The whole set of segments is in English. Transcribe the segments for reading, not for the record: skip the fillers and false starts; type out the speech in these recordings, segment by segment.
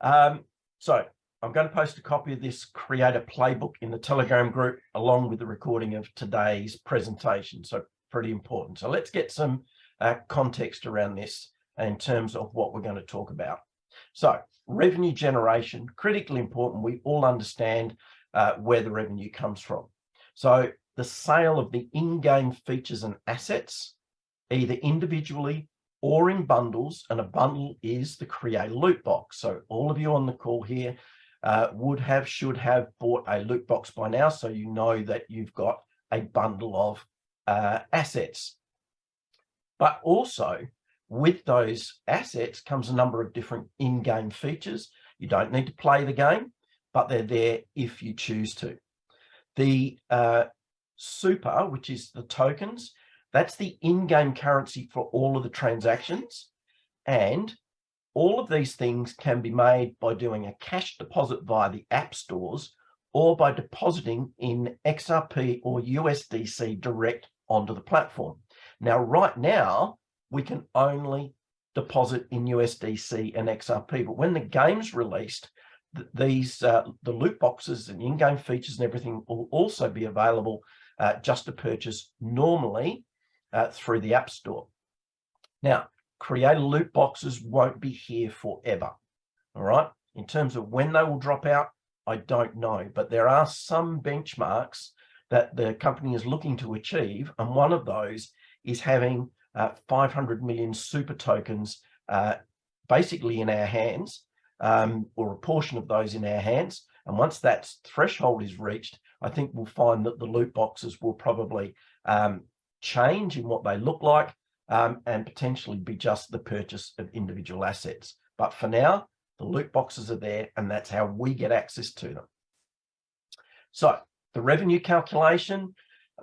So I'm going to post a copy of this creator playbook in the Telegram group along with the recording of today's presentation. So pretty important. So let's get some context around this in terms of what we're going to talk about. So revenue generation, critically important. We all understand where the revenue comes from. So the sale of the in-game features and assets, either individually or in bundles, and a bundle is the creator loot box. So all of you on the call here should have bought a loot box by now, so you know that you've got a bundle of assets. But also with those assets comes a number of different in-game features. You don't need to play the game, but they're there if you choose to. The super, which is the tokens, that's the in-game currency for all of the transactions. And all of these things can be made by doing a cash deposit via the app stores or by depositing in XRP or USDC direct onto the platform. Now, right now, we can only deposit in USDC and XRP, but when the game's released, the loot boxes and in-game features and everything will also be available just to purchase normally through the App Store. Now, creator loot boxes won't be here forever, all right? In terms of when they will drop out, I don't know, but there are some benchmarks that the company is looking to achieve, and one of those is having 500 million super tokens basically in our hands, or a portion of those in our hands. And once that threshold is reached, I think we'll find that the loot boxes will probably change in what they look like and potentially be just the purchase of individual assets. But for now, the loot boxes are there, and that's how we get access to them. So the revenue calculation,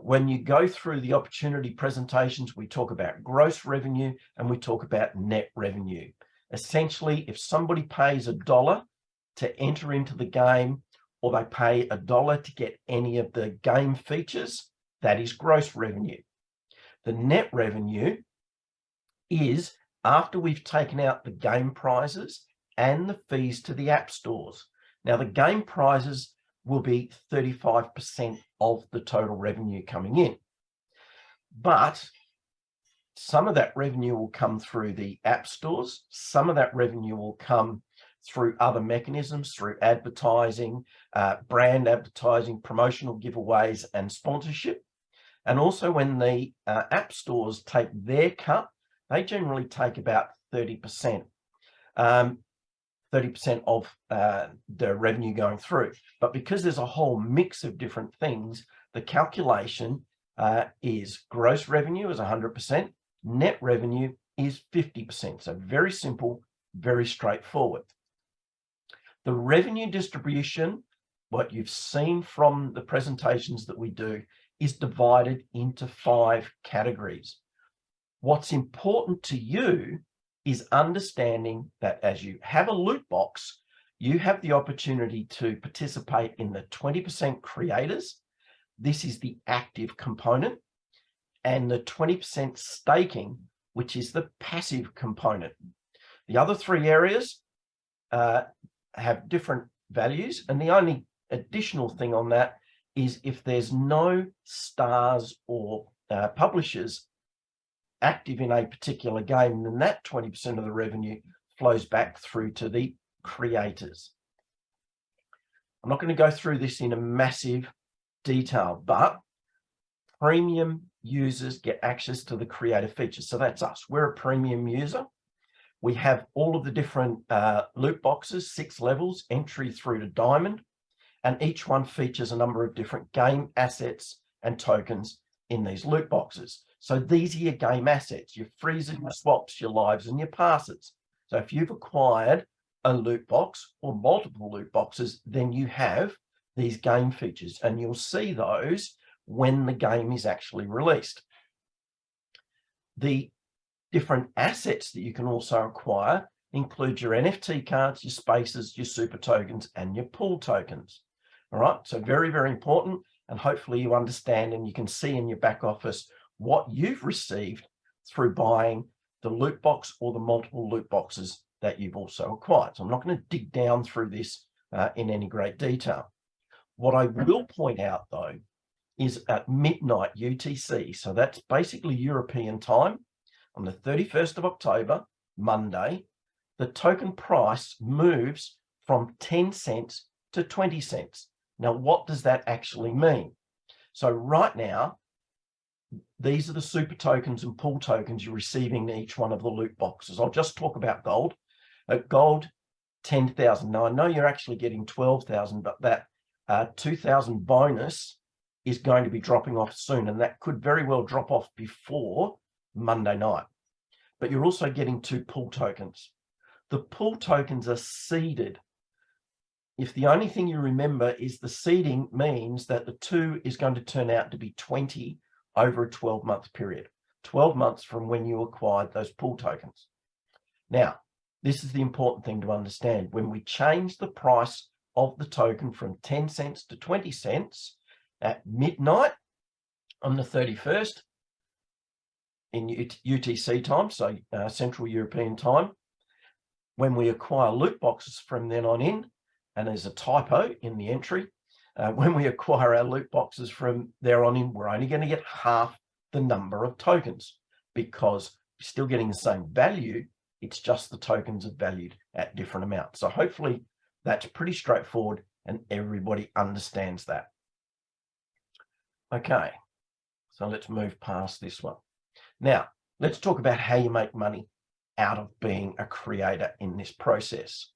when you go through the opportunity presentations, we talk about gross revenue and we talk about net revenue. Essentially, if somebody pays $1 to enter into the game, or they pay $1 to get any of the game features, that is gross revenue. The net revenue is after we've taken out the game prizes and the fees to the app stores. Now, the game prizes will be 35% of the total revenue coming in. But some of that revenue will come through the app stores. Some of that revenue will come through other mechanisms, through advertising, brand advertising, promotional giveaways, and sponsorship. And also when the app stores take their cut, they generally take about 30%. 30% of the revenue going through. But because there's a whole mix of different things, the calculation is gross revenue is 100%, net revenue is 50%. So very simple, very straightforward. The revenue distribution, what you've seen from the presentations that we do, is divided into 5 categories. What's important to you is understanding that as you have a loot box, you have the opportunity to participate in the 20% creators. This is the active component, and the 20% staking, which is the passive component. The other 3 areas have different values, and the only additional thing on that is if there's no stars or publishers active in a particular game, then that 20% of the revenue flows back through to the creators. I'm not going to go through this in a massive detail, but premium users get access to the creator features. So that's us. We're a premium user. We have all of the different loot boxes, 6 levels, entry through to diamond, and each one features a number of different game assets and tokens in these loot boxes. So these are your game assets, your freezers, your swaps, your lives, and your passes. So if you've acquired a loot box or multiple loot boxes, then you have these game features, and you'll see those when the game is actually released. The different assets that you can also acquire include your NFT cards, your spaces, your super tokens, and your pool tokens. All right, so very, very important, and hopefully you understand and you can see in your back office what you've received through buying the loot box or the multiple loot boxes that you've also acquired. So I'm not going to dig down through this in any great detail. What I will point out, though, is at midnight UTC, so that's basically European time, on the 31st of October, Monday, the token price moves from 10 cents to 20 cents. Now, what does that actually mean? So right now, these are the super tokens and pool tokens you're receiving in each one of the loot boxes. I'll just talk about gold. At gold, 10,000. Now, I know you're actually getting 12,000, but that 2,000 bonus is going to be dropping off soon, and that could very well drop off before Monday night. But you're also getting 2 pool tokens. The pool tokens are seeded. If the only thing you remember is the seeding means that the 2 is going to turn out to be 20 over a 12-month period, 12 months from when you acquired those pool tokens. Now, this is the important thing to understand. When we change the price of the token from 10 cents to 20 cents at midnight on the 31st in UTC time, so Central European time, when we acquire loot boxes from then on in, and there's a typo in the entry, when we acquire our loot boxes from there on in, we're only going to get half the number of tokens because we're still getting the same value. It's just the tokens are valued at different amounts. So hopefully that's pretty straightforward and everybody understands that. Okay, so let's move past this one. Now, let's talk about how you make money out of being a creator in this process.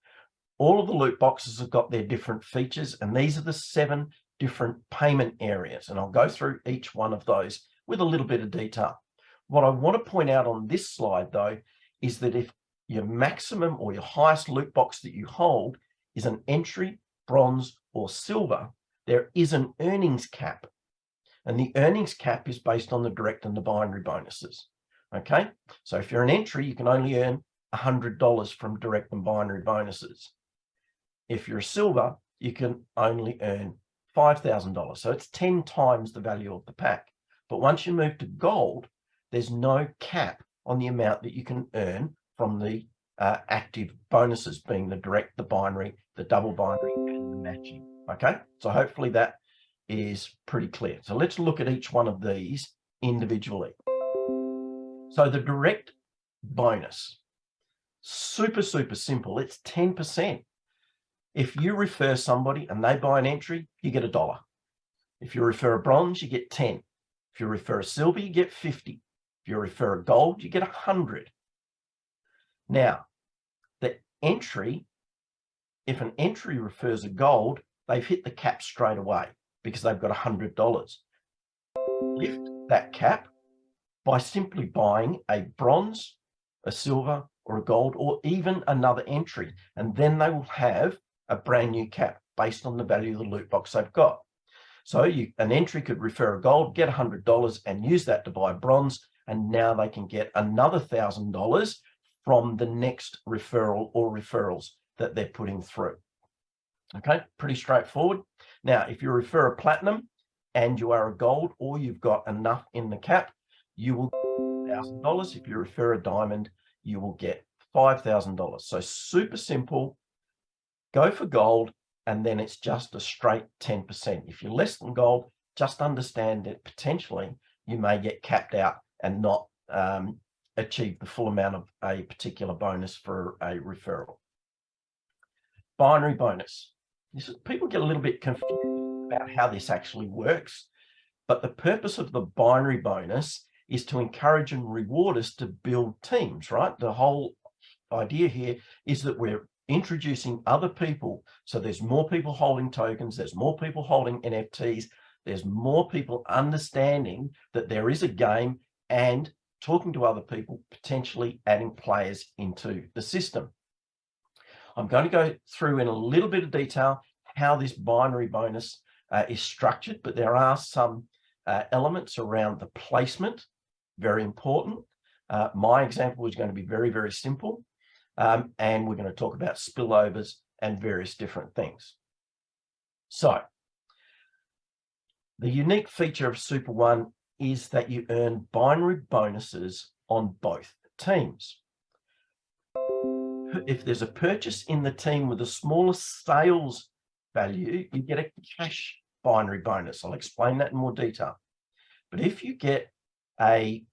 All of the loot boxes have got their different features, and these are the 7 different payment areas. And I'll go through each one of those with a little bit of detail. What I want to point out on this slide, though, is that if your maximum or your highest loot box that you hold is an entry, bronze, or silver, there is an earnings cap. And the earnings cap is based on the direct and the binary bonuses. Okay, so if you're an entry, you can only earn $100 from direct and binary bonuses. If you're a silver, you can only earn $5,000. So it's 10 times the value of the pack. But once you move to gold, there's no cap on the amount that you can earn from the active bonuses, being the direct, the binary, the double binary, and the matching. Okay, so hopefully that is pretty clear. So let's look at each one of these individually. So the direct bonus, super simple. It's 10%. If you refer somebody and they buy an entry, you get $1. If you refer a bronze, you get 10. If you refer a silver, you get 50. If you refer a gold, you get 100. Now, the entry, if an entry refers a gold, they've hit the cap straight away because they've got $100. Lift that cap by simply buying a bronze, a silver, or a gold, or even another entry, and then they will have a brand new cap based on the value of the loot box they've got. So an entry could refer a gold, get $100, and use that to buy bronze, and now they can get another $1,000 from the next referral or referrals that they're putting through. Okay, pretty straightforward. Now, if you refer a platinum and you are a gold, or you've got enough in the cap, you will get $1,000. If you refer a diamond, you will get $5,000. So super simple. Go for gold, and then it's just a straight 10%. If you're less than gold, just understand that potentially you may get capped out and not achieve the full amount of a particular bonus for a referral. Binary bonus. People get a little bit confused about how this actually works, but the purpose of the binary bonus is to encourage and reward us to build teams, right? The whole idea here is that we're introducing other people. So there's more people holding tokens, there's more people holding NFTs, there's more people understanding that there is a game and talking to other people, potentially adding players into the system. I'm going to go through in a little bit of detail how this binary bonus is structured, but there are some elements around the placement, very important. My example is going to be very simple. And we're going to talk about spillovers and various different things. So the unique feature of SuperOne is that you earn binary bonuses on both teams. if there's a purchase in the team with a smaller sales value, you get a cash binary bonus. I'll explain that in more detail. But if you get a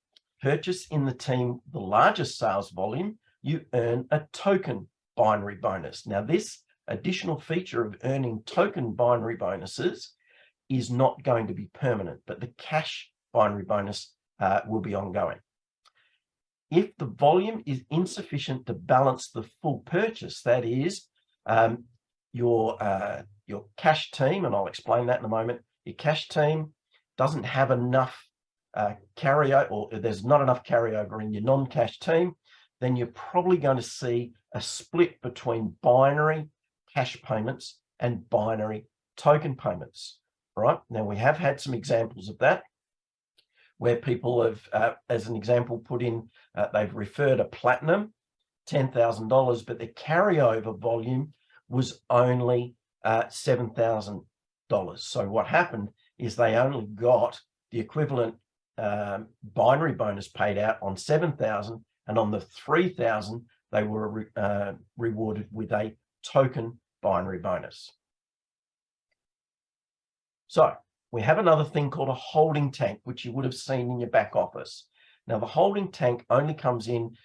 purchase in the team, the largest sales volume, you earn a token binary bonus. Now, this additional feature of earning token binary bonuses is not going to be permanent, but the cash binary bonus will be ongoing. If the volume is insufficient to balance the full purchase, that is, your cash team, and I'll explain that in a moment, your cash team doesn't have enough carryover, or there's not enough carryover in your non-cash team, then you're probably going to see a split between binary cash payments and binary token payments. Right now, we have had some examples of that where people have, as an example, put in, they've referred a platinum, $10,000, but the carryover volume was only $7,000. So what happened is they only got the equivalent binary bonus paid out on 7,000, and on the 3,000, they were rewarded with a token binary bonus. So we have another thing called a holding tank, which you would have seen in your back office. Now, the holding tank only comes in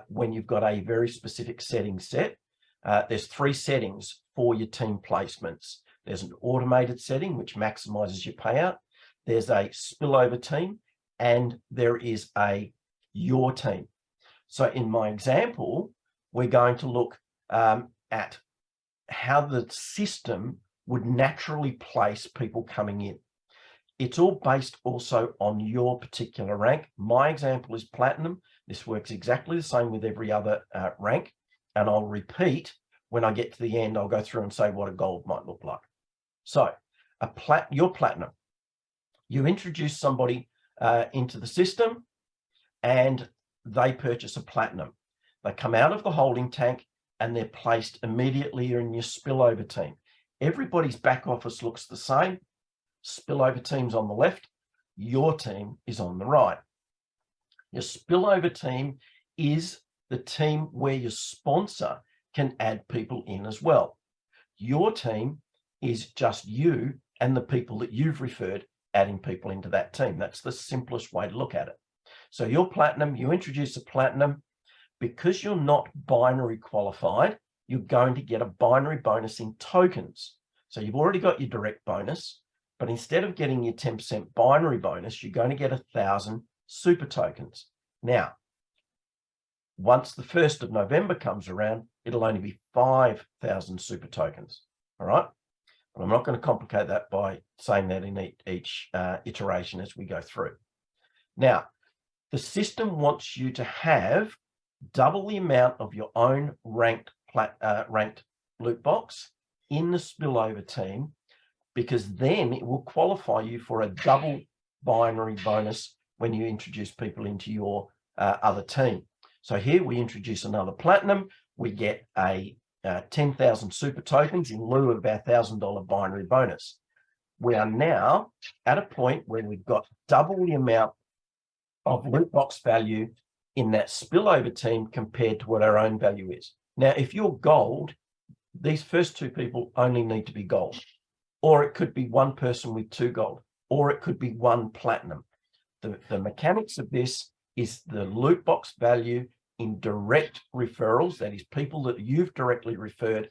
when you've got a very specific setting set. There's 3 settings for your team placements. There's an automated setting, which maximizes your payout. There's a spillover team, and there is a your team. So in my example, we're going to look at how the system would naturally place people coming in. It's all based also on your particular rank. My example is platinum. This works exactly the same with every other rank. And I'll repeat when I get to the end, I'll go through and say what a gold might look like. So you're platinum. You introduce somebody into the system and they purchase a platinum. They come out of the holding tank and they're placed immediately in your spillover team. Everybody's back office looks the same. Spillover team's on the left. Your team is on the right. Your spillover team is the team where your sponsor can add people in as well. Your team is just you and the people that you've referred adding people into that team. That's the simplest way to look at it. So you're platinum, you introduce a platinum. Because you're not binary qualified, you're going to get a binary bonus in tokens. So you've already got your direct bonus, but instead of getting your 10% binary bonus, you're going to get 1,000 super tokens. Now, once the 1st of November comes around, it'll only be 5,000 super tokens. All right. But I'm not going to complicate that by saying that in each iteration as we go through. Now, the system wants you to have double the amount of your own ranked loot box in the spillover team, because then it will qualify you for a double binary bonus when you introduce people into your other team. So here we introduce another platinum. We get a 10,000 super tokens in lieu of our $1,000 binary bonus. We are now at a point where we've got double the amount of loot box value in that spillover team compared to what our own value is. Now, if you're gold, these first 2 people only need to be gold, or it could be 1 person with 2 gold, or it could be 1 platinum. The mechanics of this is the loot box value in direct referrals, that is people that you've directly referred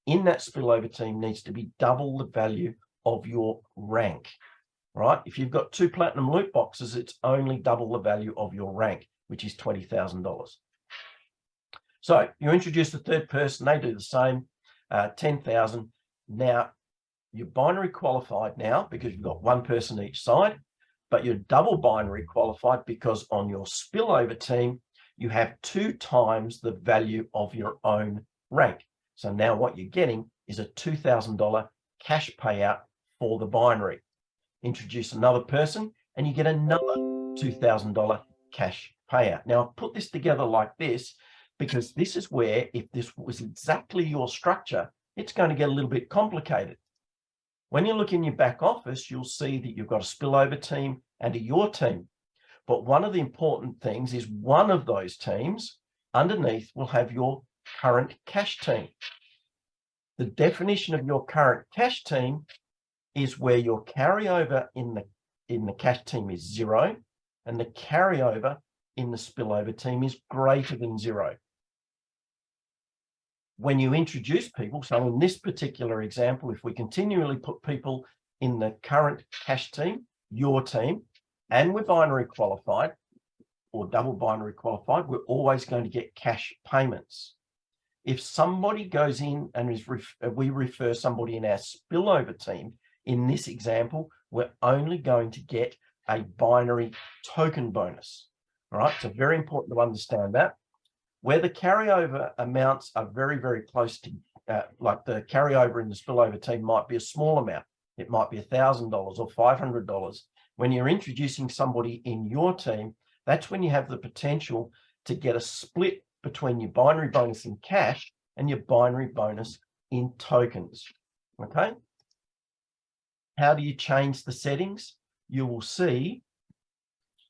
in that spillover team, needs to be double the value of your rank, right? If you've got 2 platinum loot boxes, it's only double the value of your rank, which is $20,000. So you introduce the 3rd person, they do the same, 10,000. Now, you're binary qualified now because you've got 1 person each side, but you're double binary qualified because on your spillover team, you have 2 times the value of your own rank. So now what you're getting is a $2,000 cash payout for the binary. Introduce another person and you get another $2,000 cash payout. Now, I've put this together like this because this is where, if this was exactly your structure, it's going to get a little bit complicated. When you look in your back office, you'll see that you've got a spillover team and a your team. But one of the important things is one of those teams underneath will have your current cash team. The definition of your current cash team is where your carryover in the cash team is 0 and the carryover in the spillover team is greater than 0. When you introduce people, so in this particular example, if we continually put people in the current cash team, your team, and we're binary qualified or double binary qualified, we're always going to get cash payments. If somebody goes in and we refer somebody in our spillover team, in this example, we're only going to get a binary token bonus. All right, so very important to understand that. Where the carryover amounts are very, very close to, like the carryover in the spillover team might be a small amount. It might be $1,000 or $500. When you're introducing somebody in your team, that's when you have the potential to get a split between your binary bonus in cash and your binary bonus in tokens. Okay. How do you change the settings? You will see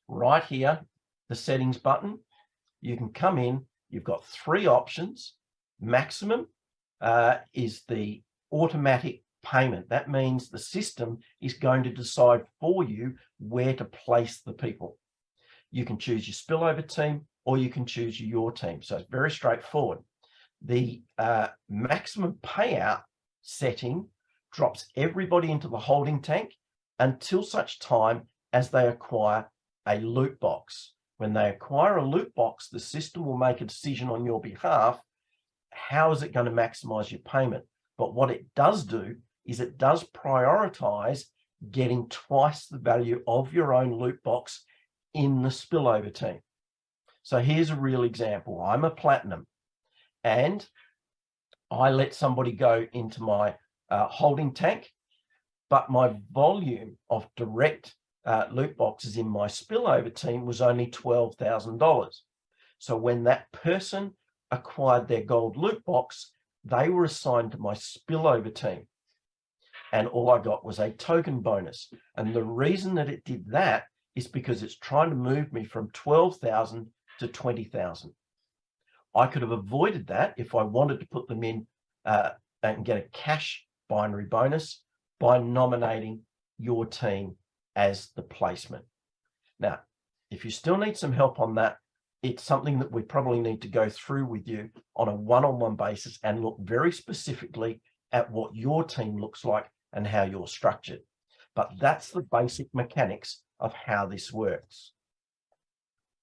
right here, the settings button. You can come in, you've got 3 options. Maximum is the automatic payment. That means the system is going to decide for you where to place the people. You can choose your spillover team or you can choose your team. So it's very straightforward. The maximum payout setting drops everybody into the holding tank until such time as they acquire a loot box. When they acquire a loot box, the system will make a decision on your behalf. How is it going to maximize your payment? But what it does do is it does prioritize getting twice the value of your own loot box in the spillover team. So here's a real example. I'm a platinum and I let somebody go into my holding tank, but my volume of direct loot boxes in my spillover team was only $12,000. So when that person acquired their gold loot box, they were assigned to my spillover team. And all I got was a token bonus. And the reason that it did that is because it's trying to move me from 12,000 to 20,000. I could have avoided that if I wanted to put them in and get a cash binary bonus by nominating your team as the placement. Now, if you still need some help on that, it's something that we probably need to go through with you on a one-on-one basis and look very specifically at what your team looks like and how you're structured. But that's the basic mechanics of how this works.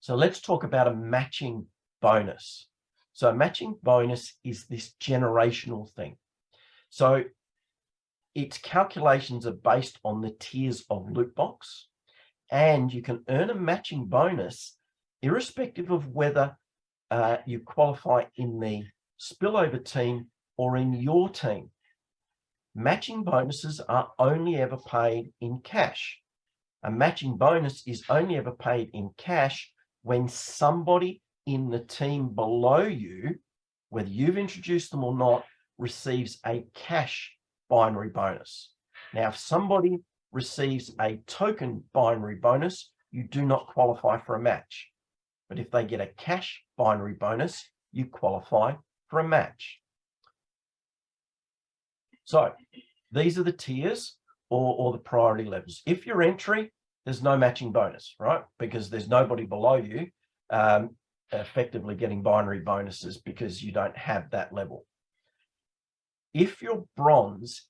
So let's talk about a matching bonus. So a matching bonus is this generational thing. So its calculations are based on the tiers of loot box, and you can earn a matching bonus irrespective of whether you qualify in the spillover team or in your team. Matching bonuses are only ever paid in cash. A matching bonus is only ever paid in cash when somebody in the team below you, whether you've introduced them or not, receives a cash binary bonus. Now, if somebody receives a token binary bonus, you do not qualify for a match. But if they get a cash binary bonus, you qualify for a match. So these are the tiers or the priority levels. If you're entry, there's no matching bonus, right? Because there's nobody below you effectively getting binary bonuses because you don't have that level. If you're bronze,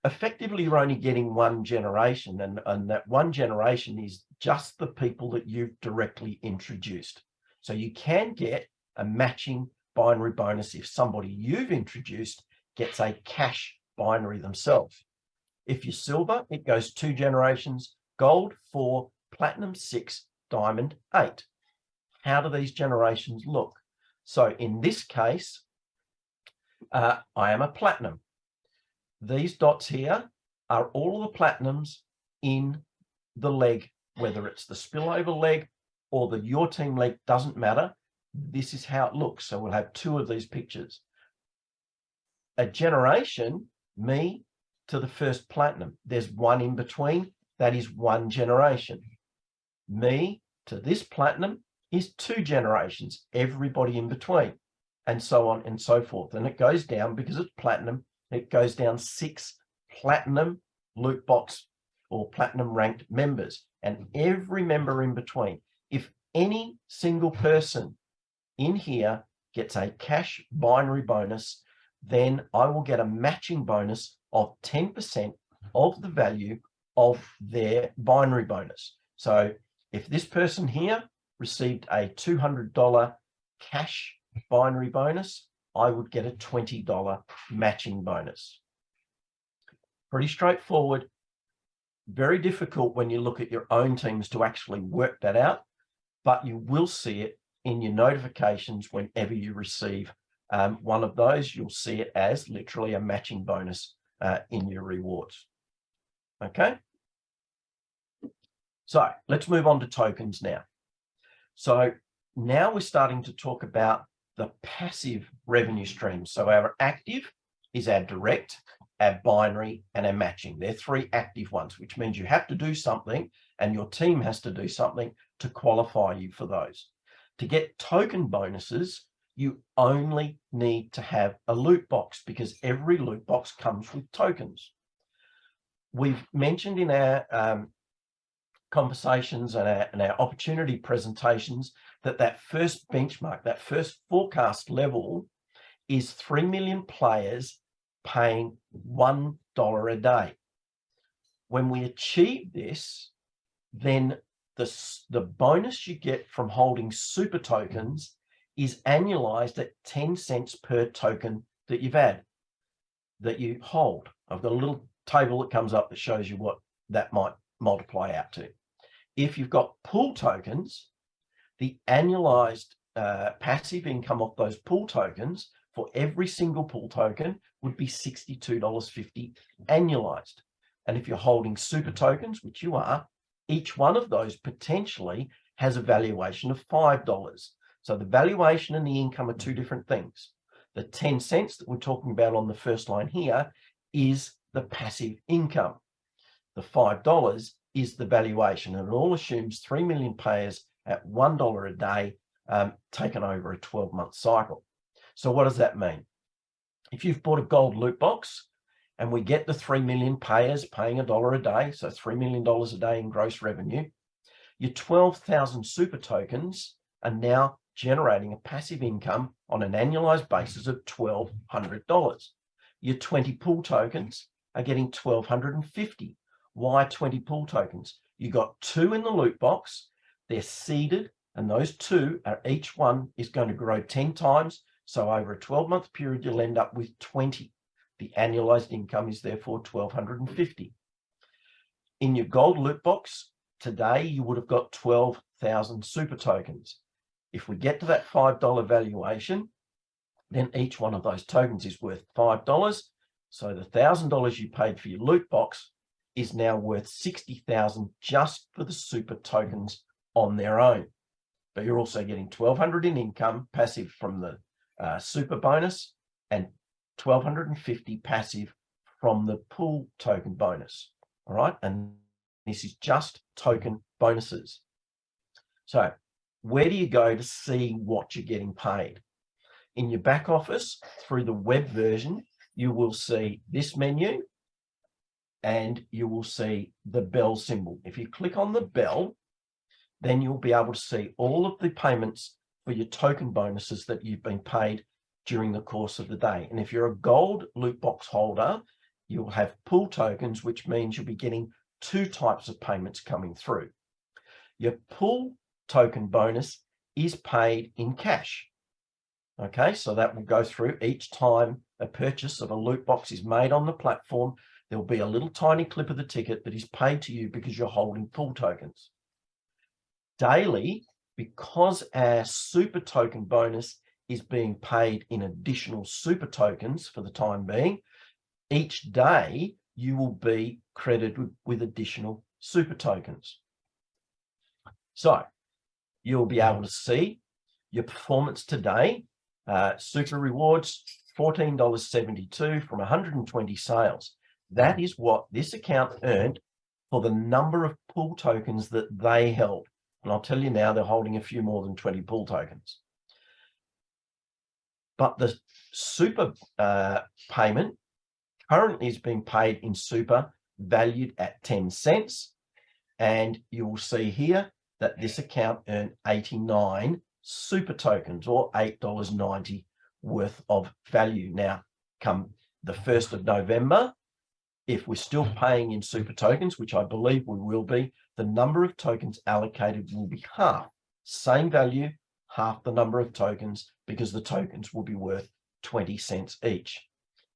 effectively you're only getting one generation, and that one generation is just the people that you've directly introduced. So you can get a matching binary bonus if somebody you've introduced gets a cash binary themselves. If you're silver, it goes 2 generations, gold 4, platinum 6, diamond 8. How do these generations look? So in this case, I am a platinum. These dots here are all the platinums in the leg, whether it's the spillover leg or the your team leg, doesn't matter. This is how it looks. So we'll have 2 of these pictures. A generation, me to the first platinum, there's 1 in between, that is 1 generation. Me to this platinum is 2 generations, everybody in between. and so on and so forth. And it goes down because it's platinum. It goes down 6 platinum loot box or platinum ranked members, and every member in between. If any single person in here gets a cash binary bonus, then I will get a matching bonus of 10% of the value of their binary bonus. So if this person here received a $200 cash binary bonus, I would get a $20 matching bonus. Pretty straightforward. Very difficult when you look at your own teams to actually work that out, but you will see it in your notifications whenever you receive one of those. You'll see it as literally a matching bonus in your rewards. Okay. So let's move on to tokens now. So now we're starting to talk about the passive revenue streams. So our active is our direct, our binary, and our matching. They're 3 active ones, which means you have to do something and your team has to do something to qualify you for those. To get token bonuses, you only need to have a loot box, because every loot box comes with tokens. We've mentioned in our conversations and our opportunity presentations that first benchmark, that first forecast level is 3 million players paying $1 a day. When we achieve this, then the bonus you get from holding super tokens is annualized at 10 cents per token that you hold. I've got a little table that comes up that shows you what that might multiply out to. If you've got pool tokens, the annualized passive income of those pool tokens for every single pool token would be $62.50 annualized. And if you're holding super tokens, which you are, each one of those potentially has a valuation of $5. So the valuation and the income are 2 different things. The 10 cents that we're talking about on the first line here is the passive income. The $5 is the valuation, and it all assumes 3 million payers at $1 a day taken over a 12-month cycle. So what does that mean? If you've bought a gold loot box and we get the 3 million payers paying $1 a day, so $3 million a day in gross revenue, your 12,000 super tokens are now generating a passive income on an annualized basis of $1,200. Your 20 pool tokens are getting $1,250. Why 20 pool tokens? You got 2 in the loot box, they're seeded, and those 2 are, each one is going to grow 10 times. So over a 12-month period, you'll end up with 20. The annualized income is therefore $1,250. In your gold loot box today, you would have got 12,000 super tokens. If we get to that $5 valuation, then each one of those tokens is worth $5. So the $1,000 you paid for your loot box is now worth $60,000 just for the super tokens on their own. But you're also getting $1,200 in income passive from the super bonus and $1,250 passive from the pool token bonus. All right, and this is just token bonuses. So where do you go to see what you're getting paid? In your back office, through the web version, you will see this menu and you will see the bell symbol. If you click on the bell, then you'll be able to see all of the payments for your token bonuses that you've been paid during the course of the day. And if you're a gold loot box holder, you'll have pool tokens, which means you'll be getting 2 types of payments coming through. Your pool token bonus is paid in cash. Okay, so that will go through each time a purchase of a loot box is made on the platform. There will be a little tiny clip of the ticket that is paid to you because you're holding pool tokens. Daily, because our super token bonus is being paid in additional super tokens for the time being, each day you will be credited with additional super tokens. So you'll be able to see your performance today. Super rewards, $14.72 from 120 sales. That is what this account earned for the number of pool tokens that they held. And I'll tell you now, they're holding a few more than 20 pool tokens. But the super payment currently is being paid in super, valued at 10 cents. And you will see here that this account earned 89 super tokens, or $8.90 worth of value. Now, come the 1st of November, if we're still paying in super tokens, which I believe we will be, the number of tokens allocated will be half. Same value, half the number of tokens, because the tokens will be worth 20 cents each.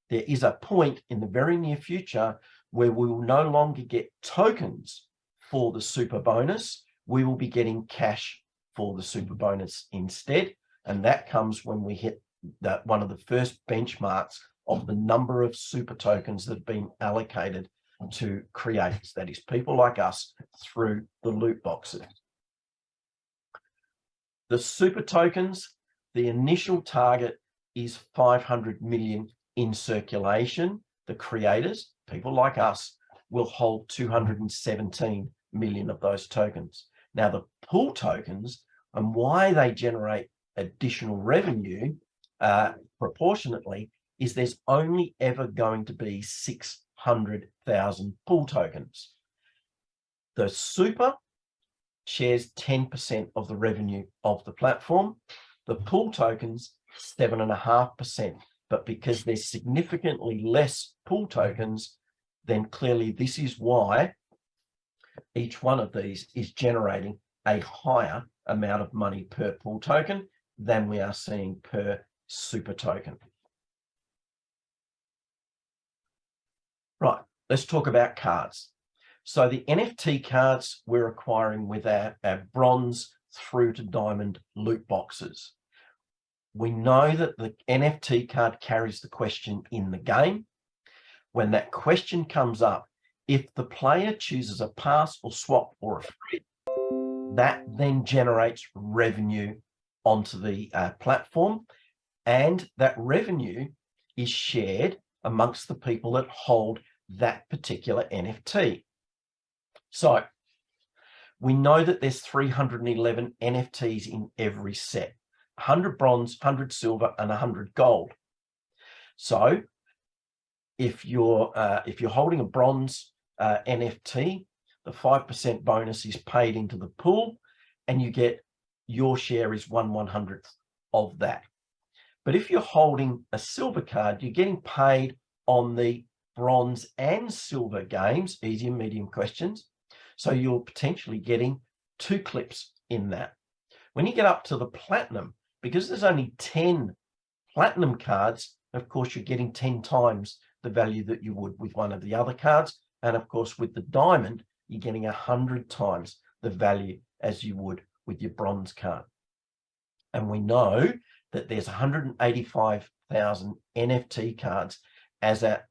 There is a point in the very near future where we will no longer get tokens for the super bonus. We will be getting cash for the super bonus instead. And that comes when we hit one of the first benchmarks of the number of super tokens that have been allocated to creators, that is people like us, through the loot boxes. The super tokens, the initial target is 500 million in circulation. The creators, people like us, will hold 217 million of those tokens. Now, the pool tokens and why they generate additional revenue proportionately is there's only ever going to be 600,000 pool tokens. The super shares 10% of the revenue of the platform. The pool tokens, 7.5%. But because there's significantly less pool tokens, then clearly this is why each one of these is generating a higher amount of money per pool token than we are seeing per super token. Right, let's talk about cards. So the NFT cards we're acquiring with our bronze through to diamond loot boxes. We know that the NFT card carries the question in the game. When that question comes up, if the player chooses a pass or swap or a free, that then generates revenue onto the platform, and that revenue is shared amongst the people that hold that particular NFT. So we know that there's 311 NFTs in every set, 100 bronze, 100 silver, and 100 gold. So if you're holding a bronze NFT, the 5% bonus is paid into the pool, and you get your share is 1/100th of that. But if you're holding a silver card, you're getting paid on the bronze and silver games, easy and medium questions. So you're potentially getting 2 clips in that. When you get up to the platinum, because there's only 10 platinum cards, of course, you're getting 10 times the value that you would with one of the other cards. And of course, with the diamond, you're getting 100 times the value as you would with your bronze card. And we know that there's 185,000 NFT cards as at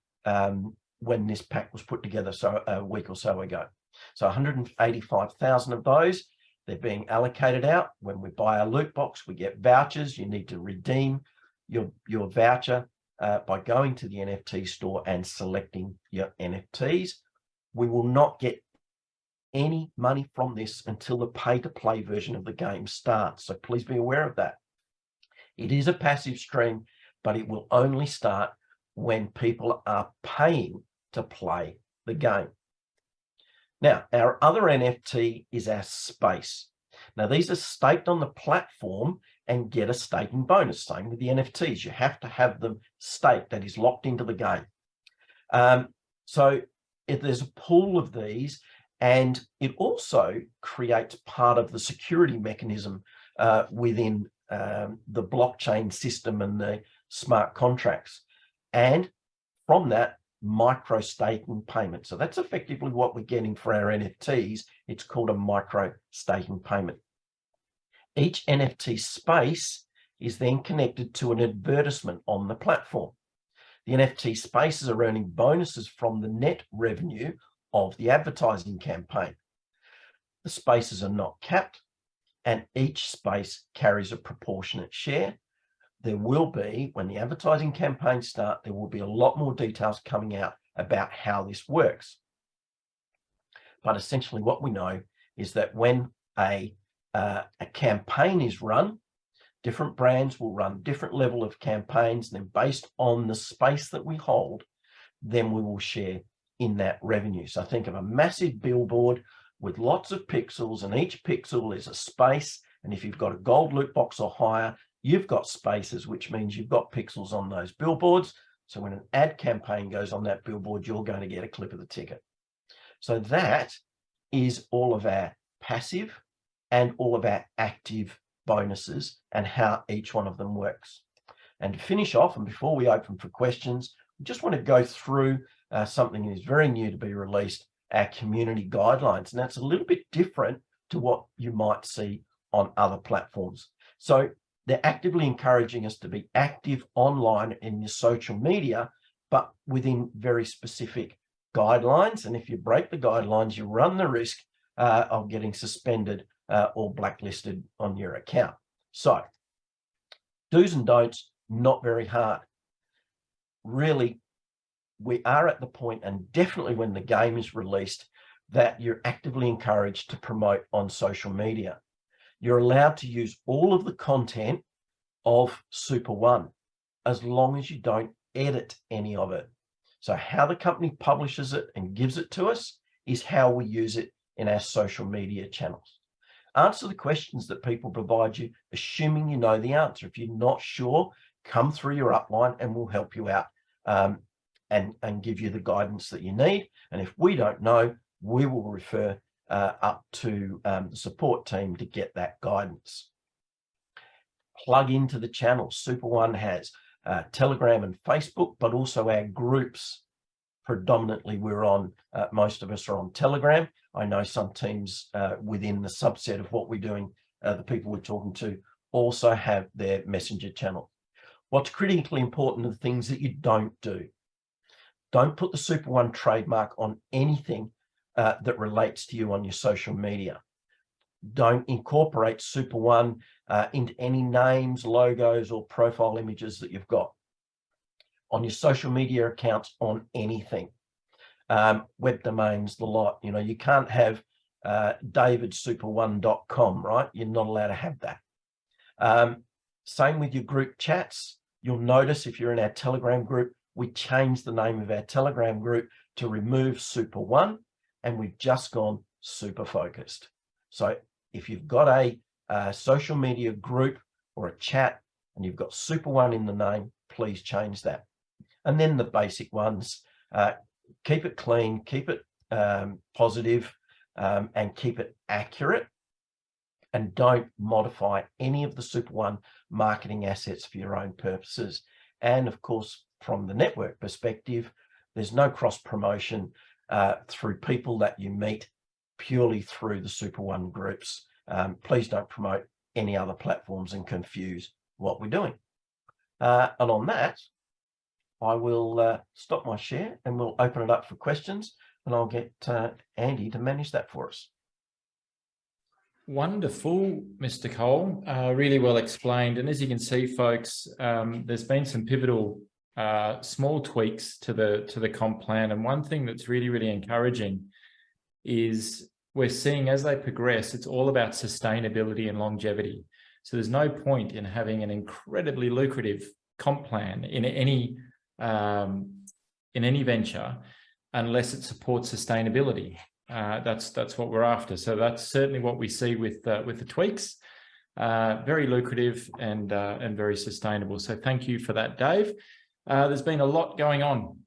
when this pack was put together, so a week or so ago. So 185,000 of those, they're being allocated out. When we buy a loot box, we get vouchers. You need to redeem your voucher by going to the NFT store and selecting your NFTs. We will not get any money from this until the pay-to-play version of the game starts. So please be aware of that. It is a passive stream, but it will only start when people are paying to play the game. Now, our other NFT is our space. Now, these are staked on the platform and get a staking bonus. Same with the NFTs. You have to have them staked, that is locked into the game. So if there's a pool of these, and it also creates part of the security mechanism within the blockchain system and the smart contracts. And from that, micro staking payment. So that's effectively what we're getting for our NFTs. It's called a micro staking payment. Each NFT space is then connected to an advertisement on the platform. The NFT spaces are earning bonuses from the net revenue of the advertising campaign. The spaces are not capped, and each space carries a proportionate share. There will be, when the advertising campaigns start, there will be a lot more details coming out about how this works. But essentially what we know is that when a campaign is run, Different brands will run different level of campaigns, and then based on the space that we hold, then we will share in that revenue. So think of a massive billboard with lots of pixels, and each pixel is a space. And if you've got a gold loot box or higher, you've got spaces, which means you've got pixels on those billboards. So when an ad campaign goes on that billboard, you're going to get a clip of the ticket. So that is all of our passive and all of our active bonuses and how each one of them works. And to finish off, and before we open for questions, we just want to go through something that is very new to be released, our community guidelines. And that's a little bit different to what you might see on other platforms. So they're actively encouraging us to be active online in your social media, but within very specific guidelines. And if you break the guidelines, you run the risk of getting suspended or blacklisted on your account. So do's and don'ts, not very hard. Really, we are at the point, and definitely when the game is released, that you're actively encouraged to promote on social media. You're allowed to use all of the content of SuperOne as long as you don't edit any of it. So how the company publishes it and gives it to us is how we use it in our social media channels. Answer the questions that people provide you, assuming you know the answer. If you're not sure, come through your upline and we'll help you out and give you the guidance that you need. And if we don't know, we will refer up to the support team to get that guidance. Plug into the channels. SuperOne has Telegram and Facebook, but also our groups. Predominantly, we're on, most of us are on Telegram. I know some teams within the subset of what we're doing, the people we're talking to, also have their messenger channel. What's critically important are the things that you don't do. Don't put the SuperOne trademark on anything that relates to you on your social media. Don't incorporate SuperOne into any names, logos, or profile images that you've got on your social media accounts on anything. Web domains, the lot. You know, you can't have davidsuperone.com, right? You're not allowed to have that. Same with your group chats. You'll notice if you're in our Telegram group, we changed the name of our Telegram group to remove SuperOne, and we've just gone super focused. So if you've got a social media group or a chat and you've got SuperOne in the name, please change that. And then the basic ones, keep it clean, keep it positive, and keep it accurate. And don't modify any of the SuperOne marketing assets for your own purposes. And of course, from the network perspective, there's no cross promotion through people that you meet purely through the SuperOne groups. Please don't promote any other platforms and confuse what we're doing. And on that, I will stop my share and we'll open it up for questions, and I'll get Andy to manage that for us. Wonderful, Mr. Cole. Really well explained. And as you can see, folks, there's been some pivotal small tweaks to the comp plan. And one thing that's really, really encouraging is we're seeing as they progress, it's all about sustainability and longevity. So there's no point in having an incredibly lucrative comp plan in any venture unless it supports sustainability. That's what we're after. So that's certainly what we see with the tweaks. Very lucrative and very sustainable. So thank you for that, Dave. There's been a lot going on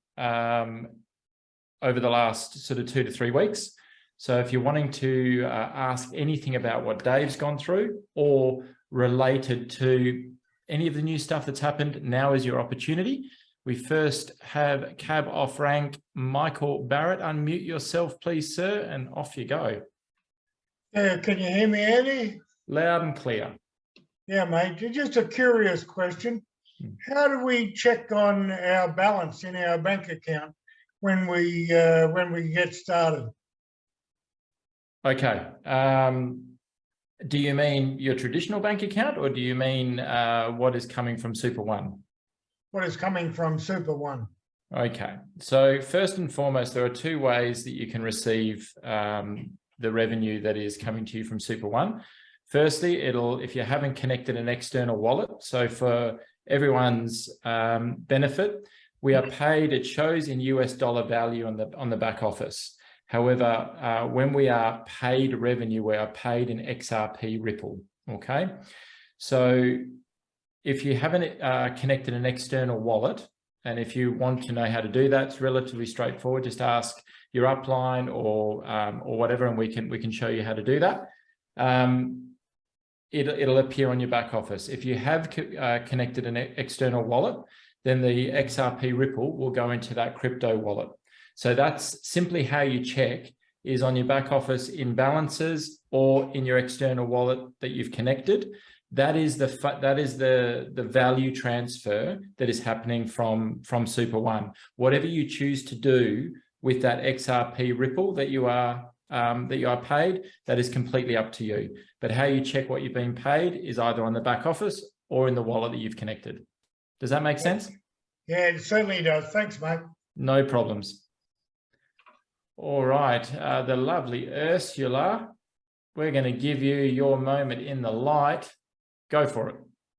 over the last sort of 2 to 3 weeks. So if you're wanting to ask anything about what Dave's gone through or related to any of the new stuff that's happened, now is your opportunity. We first have cab off rank Michael Barrett. Unmute yourself, please, sir, and off you go. Yeah, can you hear me, Andy? Loud and clear. Yeah, mate. Just a curious question. How do we check on our balance in our bank account when we get started? Okay. Do you mean your traditional bank account, or do you mean what is coming from SuperOne? What is coming from SuperOne? Okay. So first and foremost, there are 2 ways that you can receive the revenue that is coming to you from SuperOne. Firstly, if you haven't connected an external wallet, so for everyone's benefit, we are paid, it shows in US dollar value on the back office. However, when we are paid revenue, we are paid in XRP Ripple, okay? So if you haven't connected an external wallet, and if you want to know how to do that, it's relatively straightforward. Just ask your upline or whatever, and we can show you how to do that. It'll appear on your back office. If you have connected an external wallet, then the XRP Ripple will go into that crypto wallet. So that's simply how you check, is on your back office in balances or in your external wallet that you've connected. That is the value transfer that is happening from SuperOne. Whatever you choose to do with that XRP Ripple that you are paid, that is completely up to you. But how you check what you've been paid is either on the back office or in the wallet that you've connected. Does that make sense? Yeah, it certainly does. Thanks, mate. No problems. All right, the lovely Ursula, we're going to give you your moment in the light. Go for it.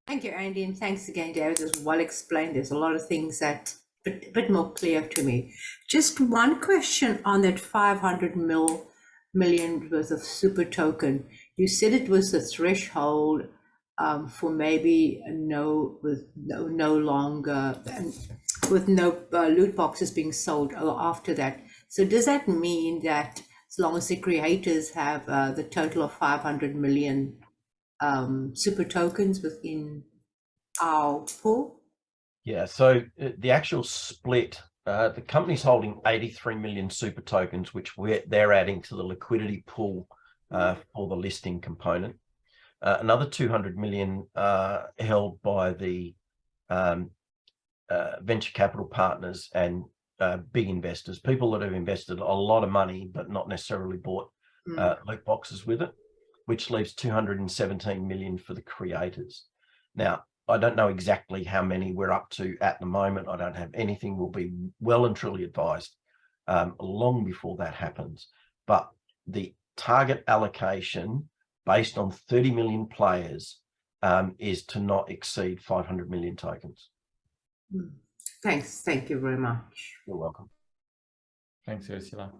Thank you, Andy, and thanks again, David. It was well explained. There's a lot of things that a bit more clear to me. Just one question on that 500 million worth of super token. You said it was the threshold for maybe no longer with no loot boxes being sold after that. So does that mean that as long as the creators have the total of 500 million super tokens within our pool? Yeah, so the actual split, the company's holding 83 million super tokens, which they're adding to the liquidity pool for the listing component. Another 200 million held by the venture capital partners and big investors, people that have invested a lot of money but not necessarily bought loot boxes with it, which leaves 217 million for the creators. Now, I don't know exactly how many we're up to at the moment. I don't have anything. We'll be well and truly advised long before that happens. But the target allocation based on 30 million players is to not exceed 500 million tokens. Thanks. Thank you very much. You're welcome. Thanks, Ursula.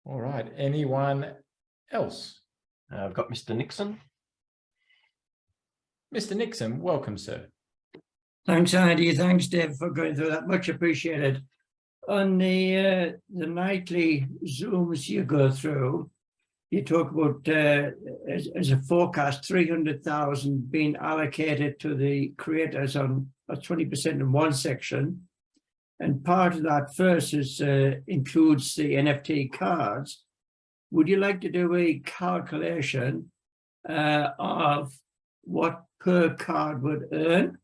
All right. Anyone else? I've got Mr. Nixon. Mr. Nixon, welcome, sir. Thanks, Andy. Thanks, Dave, for going through that. Much appreciated. On the nightly Zooms you go through, you talk about, as a forecast, 300,000 being allocated to the creators on 20% in one section. And part of that first is includes the NFT cards. Would you like to do a calculation of what per card would earn?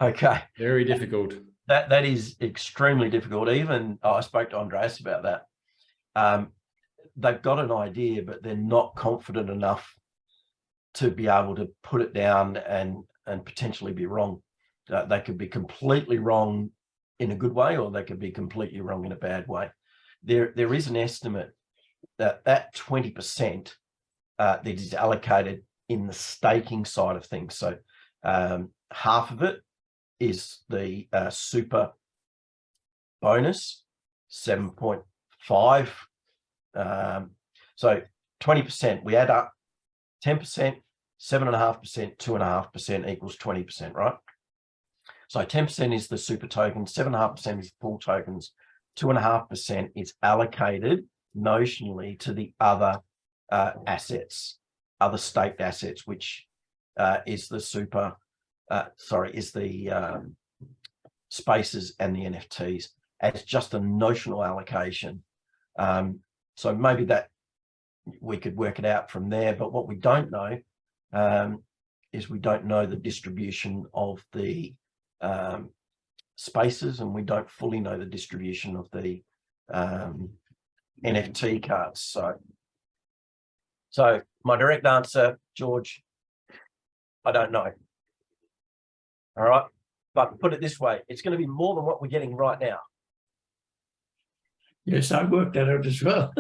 Okay. Very difficult. That is extremely difficult. Even I spoke to Andreas about that. They've got an idea, but they're not confident enough to be able to put it down and potentially be wrong. They could be completely wrong in a good way, or they could be completely wrong in a bad way. There is an estimate that 20% that is allocated in the staking side of things. So half of it is the super bonus, 7.5. So 20%, we add up 10%, 7.5%, 2.5% equals 20%, right? So 10% is the super token, 7.5% is full tokens, 2.5% is allocated notionally to the other assets, other staked assets, which is the spaces and the NFTs as just a notional allocation. So maybe that we could work it out from there, but what we don't know is we don't know the distribution of the spaces, and we don't fully know the distribution of the NFT cards. So my direct answer, George, I don't know. All right, but put it this way, it's going to be more than what we're getting right now. Yes, I worked that out as well.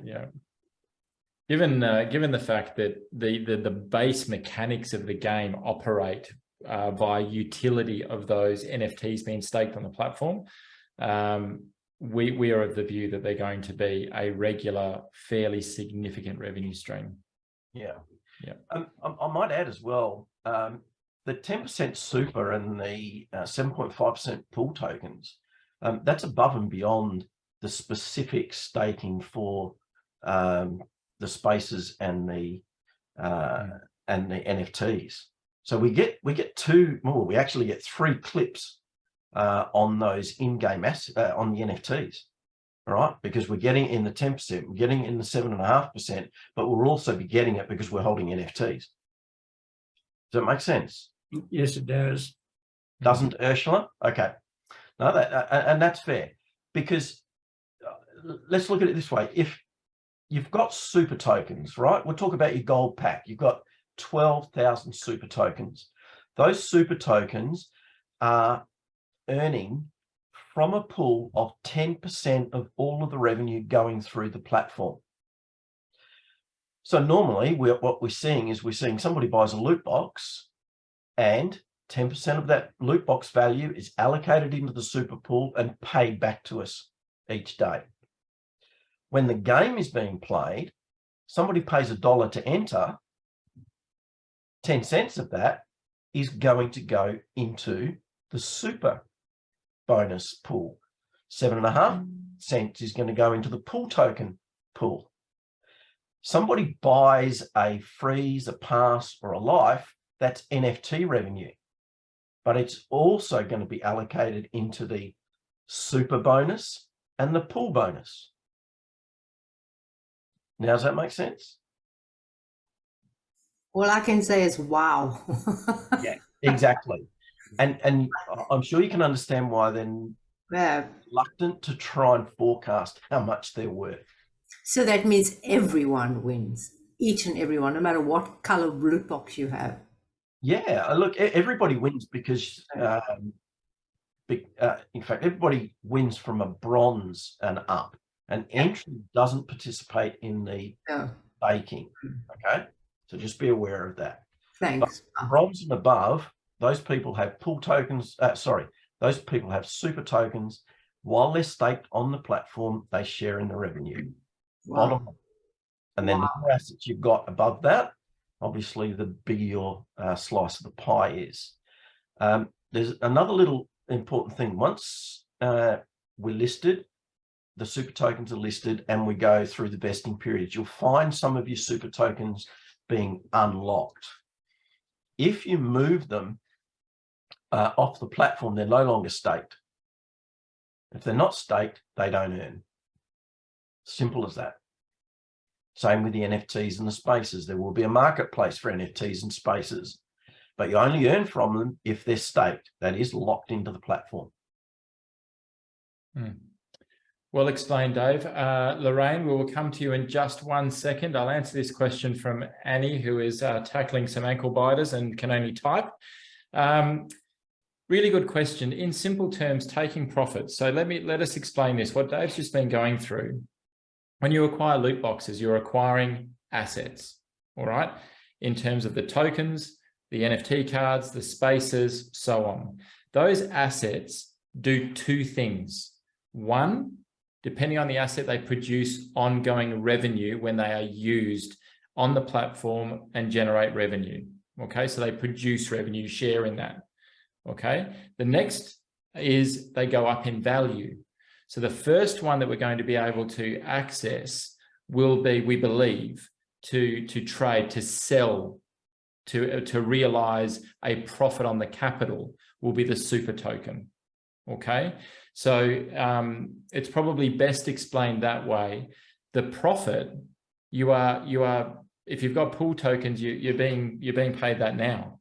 Yeah. Given the fact that the base mechanics of the game operate via utility of those NFTs being staked on the platform, we are of the view that they're going to be a regular, fairly significant revenue stream. Yeah. Yeah. I might add as well, the 10% super and the 7.5% pool tokens, that's above and beyond the specific staking for the spaces and the NFTs. So we get we actually get 3 clips on those in-game on the NFTs, all right? Because we're getting in the 10%, we're getting in the 7.5%, but we'll also be getting it because we're holding NFTs. Does that make sense? Yes, it does. Doesn't Ursula? Okay. No, and that's fair, because let's look at it this way. If you've got super tokens, right? We'll talk about your gold pack. You've got 12,000 super tokens. Those super tokens are earning from a pool of 10% of all of the revenue going through the platform. So normally what we're seeing is somebody buys a loot box and 10% of that loot box value is allocated into the super pool and paid back to us each day. When the game is being played, somebody pays $1 to enter, 10 cents of that is going to go into the super bonus pool. 7.5 cents is going to go into the pool token pool. Somebody buys a freeze, a pass, or a life, that's NFT revenue. But it's also going to be allocated into the super bonus and the pool bonus. Now, does that make sense? All I can say is wow. Yeah, exactly. And I'm sure you can understand why then Yeah. reluctant to try and forecast how much they're worth. So that means everyone wins, each and everyone, no matter what color loot box you have. Yeah, look, everybody wins because, in fact, everybody wins from a bronze and up. An entry doesn't participate in the staking, okay? So just be aware of that. Thanks. But bronze and above, those people have pool tokens, those people have super tokens. While they're staked on the platform, they share in the revenue. Wow. Bottom line. And then the more assets you've got above that, obviously the bigger your slice of the pie is. There's another little important thing. Once we're listed, the super tokens are listed and we go through the vesting periods, you'll find some of your super tokens being unlocked. If you move them off the platform, they're no longer staked. If they're not staked, they don't earn. Simple as that. Same with the NFTs and the spaces. There will be a marketplace for NFTs and spaces, but you only earn from them if they're staked. That is locked into the platform. Well explained, Dave. Lorraine, we will come to you in just 1 second. I'll answer this question from Annie, who is tackling some ankle biters and can only type. Really good question. In simple terms, taking profits. So let us explain this. What Dave's just been going through. When you acquire loot boxes, you're acquiring assets, all right? In terms of the tokens, the NFT cards, the spaces, so on. Those assets do 2 things. One, depending on the asset, they produce ongoing revenue when they are used on the platform and generate revenue. Okay, so they produce revenue, share in that. Okay, the next is they go up in value. So the first one that we're going to be able to access will be, we believe, to trade, to sell, to realize a profit on the capital will be the super token. Okay, so it's probably best explained that way. The profit, you are if you've got pool tokens, you're being paid that now.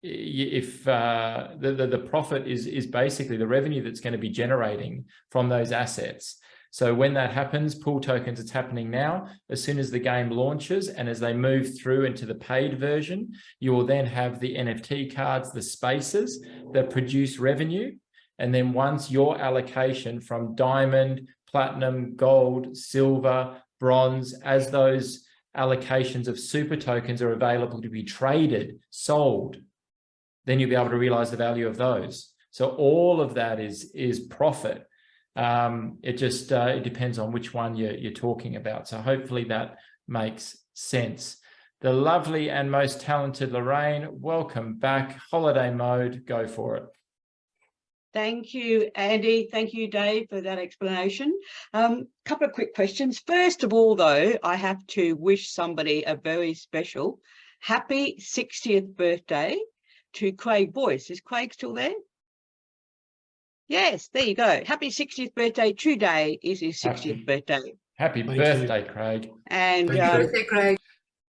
If the profit is basically the revenue that's going to be generating from those assets. So when that happens, pool tokens, it's happening now. As soon as the game launches and as they move through into the paid version, you will then have the NFT cards, the spaces that produce revenue. And then once your allocation from diamond, platinum, gold, silver, bronze, as those allocations of super tokens are available to be traded, sold, then you'll be able to realize the value of those. So all of that is profit. It just it depends on which one you're talking about. So hopefully that makes sense. The lovely and most talented Lorraine, welcome back. Holiday mode, go for it. Thank you, Andy. Thank you, Dave, for that explanation. Couple of quick questions. First of all, though, I have to wish somebody a very special happy 60th birthday to Craig Boyce. Is Craig still there? Yes, there you go. Happy 60th birthday. Today is his 60th birthday. Happy birthday, Craig. And Birthday, Craig.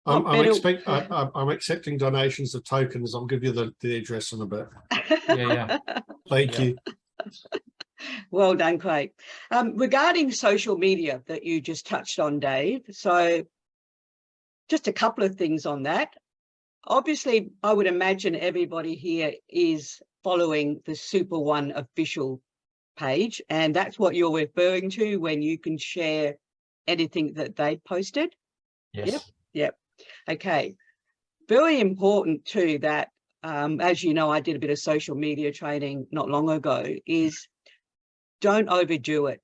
I'm accepting donations of tokens. I'll give you the address in a bit. Yeah. Thank you. Well done, Craig. Regarding social media that you just touched on, Dave, so just a couple of things on that. Obviously, I would imagine everybody here is following the SuperOne official page, and that's what you're referring to when you can share anything that they posted. Yes. Yep. Okay. Very important too that, as you know, I did a bit of social media training not long ago, is don't overdo it.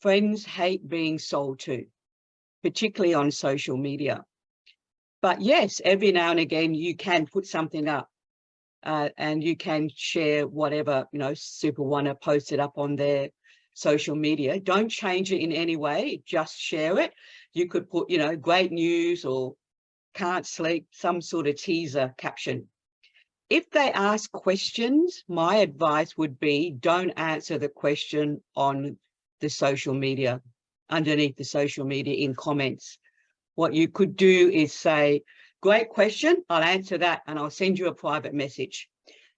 Friends hate being sold to, particularly on social media. But yes, every now and again, you can put something up and you can share whatever, you know, SuperOne have posted up on their social media. Don't change it in any way, just share it. You could put, you know, great news or can't sleep, some sort of teaser caption. If they ask questions, my advice would be don't answer the question on the social media, underneath the social media in comments. What you could do is say, great question, I'll answer that and I'll send you a private message.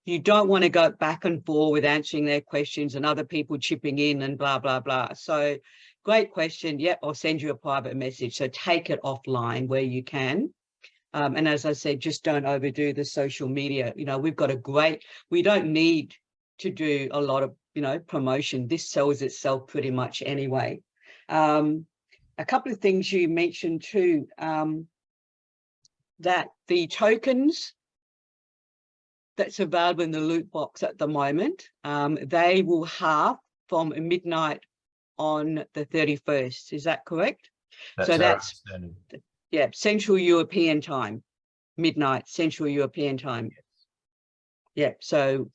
You don't want to go back and forth with answering their questions and other people chipping in and blah, blah, blah. So great question. Yep, I'll send you a private message. So take it offline where you can. And as I said, just don't overdo the social media. You know, we've got we don't need to do a lot of, you know, promotion. This sells itself pretty much anyway. A couple of things you mentioned too, that the tokens that's available in the loot box at the moment, they will halve from midnight on the 31st. Is that correct? So that's yeah, Central European time, midnight Central European time. Yeah, so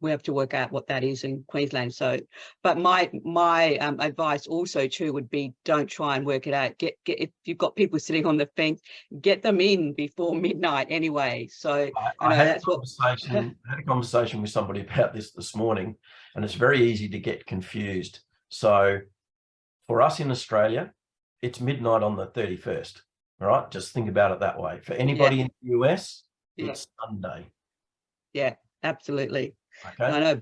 we have to work out what that is in Queensland. So, but my advice also too would be don't try and work it out. Get if you've got people sitting on the fence, get them in before midnight anyway. So I had a conversation with somebody about this morning, and it's very easy to get confused. So for us in Australia, it's midnight on the 31st. All right, just think about it that way. For anybody in the US, it's Sunday. Yeah, absolutely. Okay. I know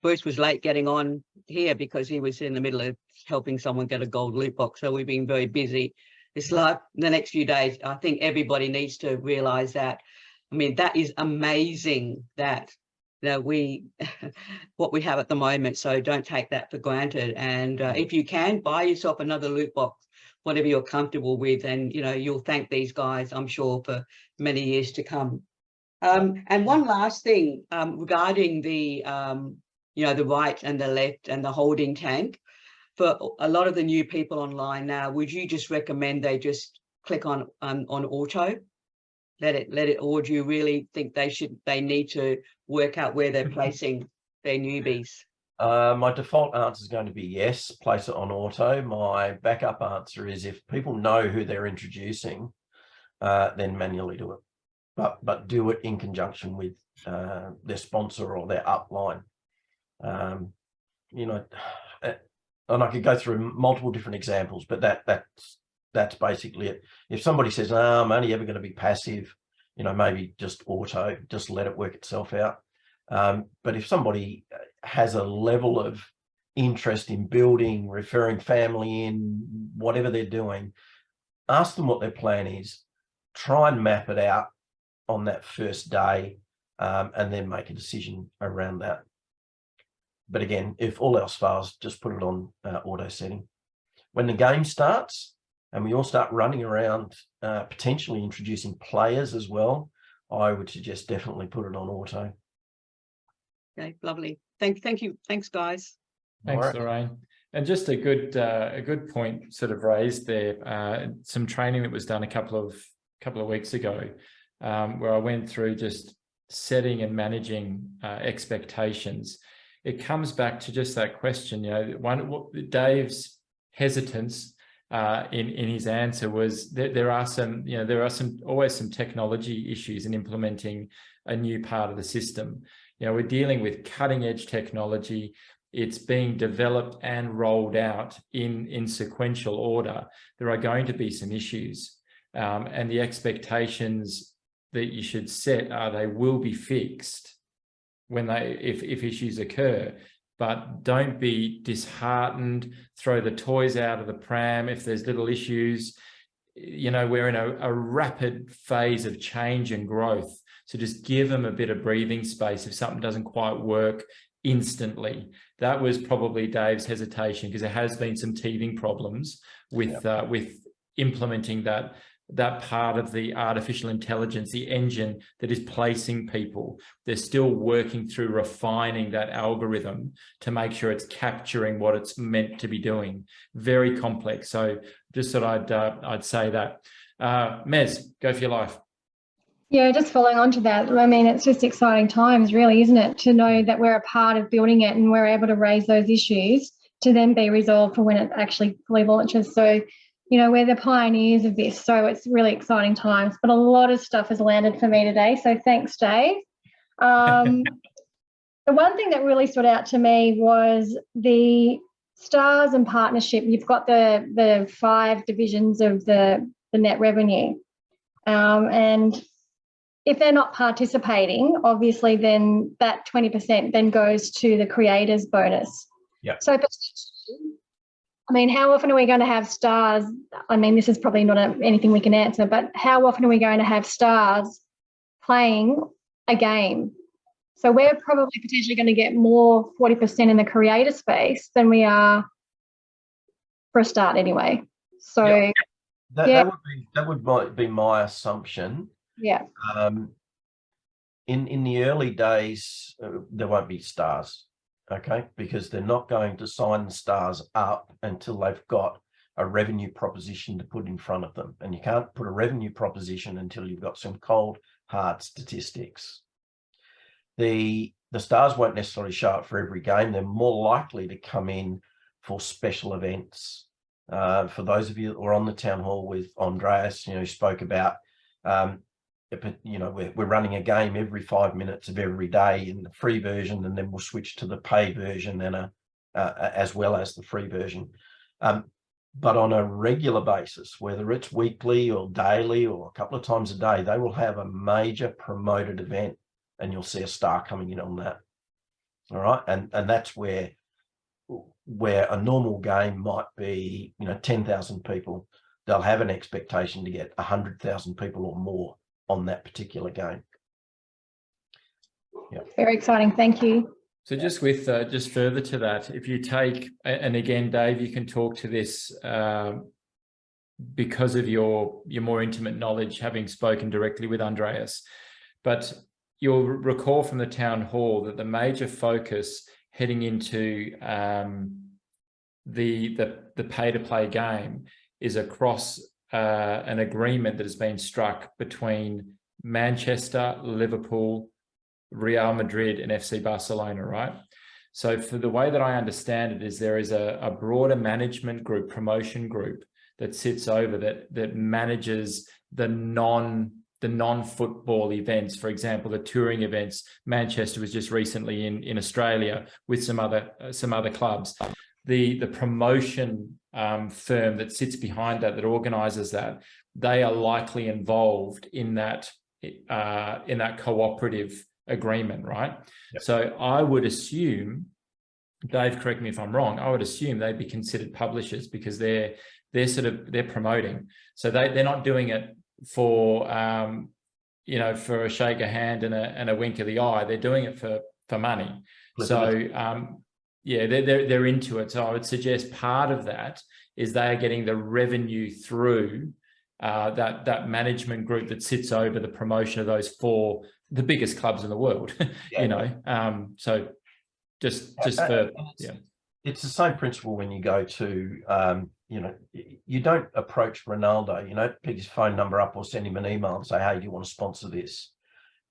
Bruce was late getting on here because he was in the middle of helping someone get a gold loot box. So we've been very busy. It's like the next few days, I think everybody needs to realize that. I mean, that is amazing that, you know, what we have at the moment. So don't take that for granted. And if you can, buy yourself another loot box, whatever you're comfortable with. And, you know, you'll thank these guys, I'm sure, for many years to come. And one last thing regarding the, you know, the right and the left and the holding tank. For a lot of the new people online now, would you just recommend they just click on auto, let it, or do you really think they need to work out where they're placing their newbies? My default answer is going to be yes, place it on auto. My backup answer is if people know who they're introducing, then manually do it. But do it in conjunction with their sponsor or their upline. You know, and I could go through multiple different examples, but that's basically it. If somebody says, "Oh, I'm only ever going to be passive," you know, maybe just auto, just let it work itself out. But if somebody has a level of interest in building, referring family in, whatever they're doing, ask them what their plan is. Try and map it out on that first day, and then make a decision around that. But again, if all else fails, just put it on auto setting. When the game starts, and we all start running around, potentially introducing players as well, I would suggest definitely put it on auto. Okay, lovely. Thank you. Thanks, guys. Thanks, All right. Lorraine. And just a good point sort of raised there. Some training that was done a couple of weeks ago, where I went through just setting and managing expectations. It comes back to just that question. Dave's hesitance in his answer was that there are always some technology issues in implementing a new part of the system. We're dealing with cutting edge technology. It's being developed and rolled out in sequential order. There are going to be some issues, and the expectations that you should set are they will be fixed if issues occur. But don't be disheartened, throw the toys out of the pram if there's little issues. We're in a rapid phase of change and growth. So just give them a bit of breathing space if something doesn't quite work instantly. That was probably Dave's hesitation, because there has been some teething problems with implementing that part of the artificial intelligence, the engine that is placing people. They're still working through refining that algorithm to make sure it's capturing what it's meant to be doing. Very complex. So just thought I'd say that. Mez, go for your life. Yeah, just following on to that, I mean, it's just exciting times, really, isn't it? To know that we're a part of building it and we're able to raise those issues to then be resolved for when it actually fully launches. So, we're the pioneers of this. So it's really exciting times. But a lot of stuff has landed for me today. So thanks, Dave. The one thing that really stood out to me was the stars and partnership. You've got the 5 divisions of the net revenue. And if they're not participating, obviously then that 20% then goes to the creators bonus. Yeah. So how often are we going to have stars? I mean, this is probably not anything we can answer, but how often are we going to have stars playing a game? So we're probably potentially going to get more 40% in the creator space than we are for a start anyway. So yeah. That would be my assumption. Yeah. In the early days, there won't be stars, okay, because they're not going to sign the stars up until they've got a revenue proposition to put in front of them. And you can't put a revenue proposition until you've got some cold, hard statistics. The stars won't necessarily show up for every game. They're more likely to come in for special events. For those of you that were on the town hall with Andreas, who spoke about, we're running a game every 5 minutes of every day in the free version, and then we'll switch to the pay version and as well as the free version. But on a regular basis, whether it's weekly or daily or a couple of times a day, they will have a major promoted event, and you'll see a star coming in on that. All right, and that's where a normal game might be 10,000 people. They'll have an expectation to get 100,000 people or more on that particular game. Yeah. Very exciting. Thank you. So just with just further to that, if you take, and again, Dave, you can talk to this because of your more intimate knowledge, having spoken directly with Andreas, but you'll recall from the town hall that the major focus heading into the pay-to-play game is across an agreement that has been struck between Manchester, Liverpool, Real Madrid and FC Barcelona, right? So for the way that I understand it is there is a broader management group, promotion group that sits over that manages the non-football events. For example, the touring events. Manchester was just recently in Australia with some other clubs. The promotion firm that sits behind that organizes that, they are likely involved in that cooperative agreement, right? Yep. So I would assume, Dave, correct me if I'm wrong, I would assume they'd be considered publishers because they're promoting. So they're not doing it for for a shake of hand and a wink of the eye. They're doing it for money. So yeah, they're into it. So I would suggest part of that is they are getting the revenue through that management group that sits over the promotion of those 4, the biggest clubs in the world. Yeah. You know, so just for it's the same principle when you go to you know, you don't approach Ronaldo, you know, pick his phone number up or send him an email and say, hey, do you want to sponsor this?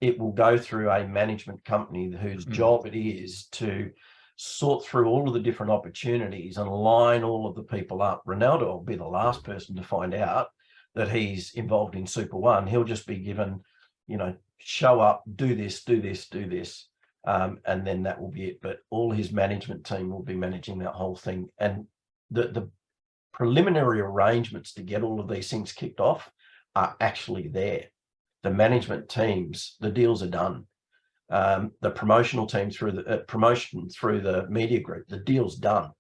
It will go through a management company whose job it is to sort through all of the different opportunities and line all of the people up. Ronaldo will be the last person to find out that he's involved in SuperOne. He'll just be given, you know, show up, do this, do this, do this. And then that will be it. But all his management team will be managing that whole thing. And the preliminary arrangements to get all of these things kicked off are actually there. The management teams, the deals are done. The promotional team through the promotion through the media group, the deal's done,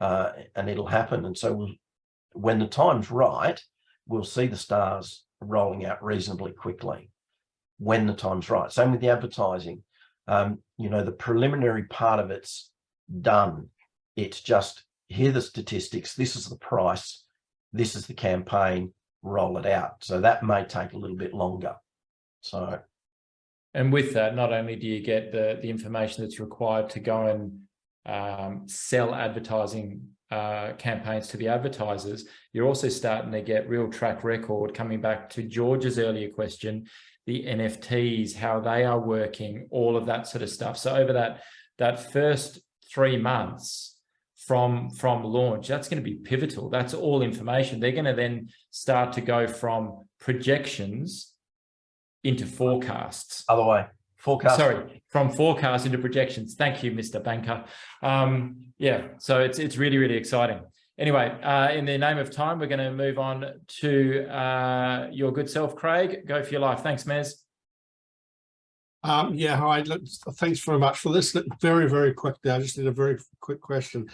and it'll happen. And so when the time's right, we'll see the stars rolling out reasonably quickly when the time's right. Same with the advertising. You know, the preliminary part of it's done. It's just, here are the statistics, this is the price, this is the campaign, roll it out. So that may take a little bit longer. So, and with that, not only do you get the information that's required to go and sell advertising campaigns to the advertisers, you're also starting to get real track record. Coming back to George's earlier question, the NFTs, how they are working, all of that sort of stuff. So over that first 3 months from launch, that's going to be pivotal. That's all information. They're going to then start to go from projections into forecasts. other way, forecast. Sorry, from forecasts into projections. Thank you, Mr. Banker. Yeah, so it's really, really exciting. Anyway, in the name of time, we're going to move on to your good self, Craig. Go for your life. Thanks, Mez. Yeah, hi. Thanks very much for this. Very, very quickly, I just need a very quick question.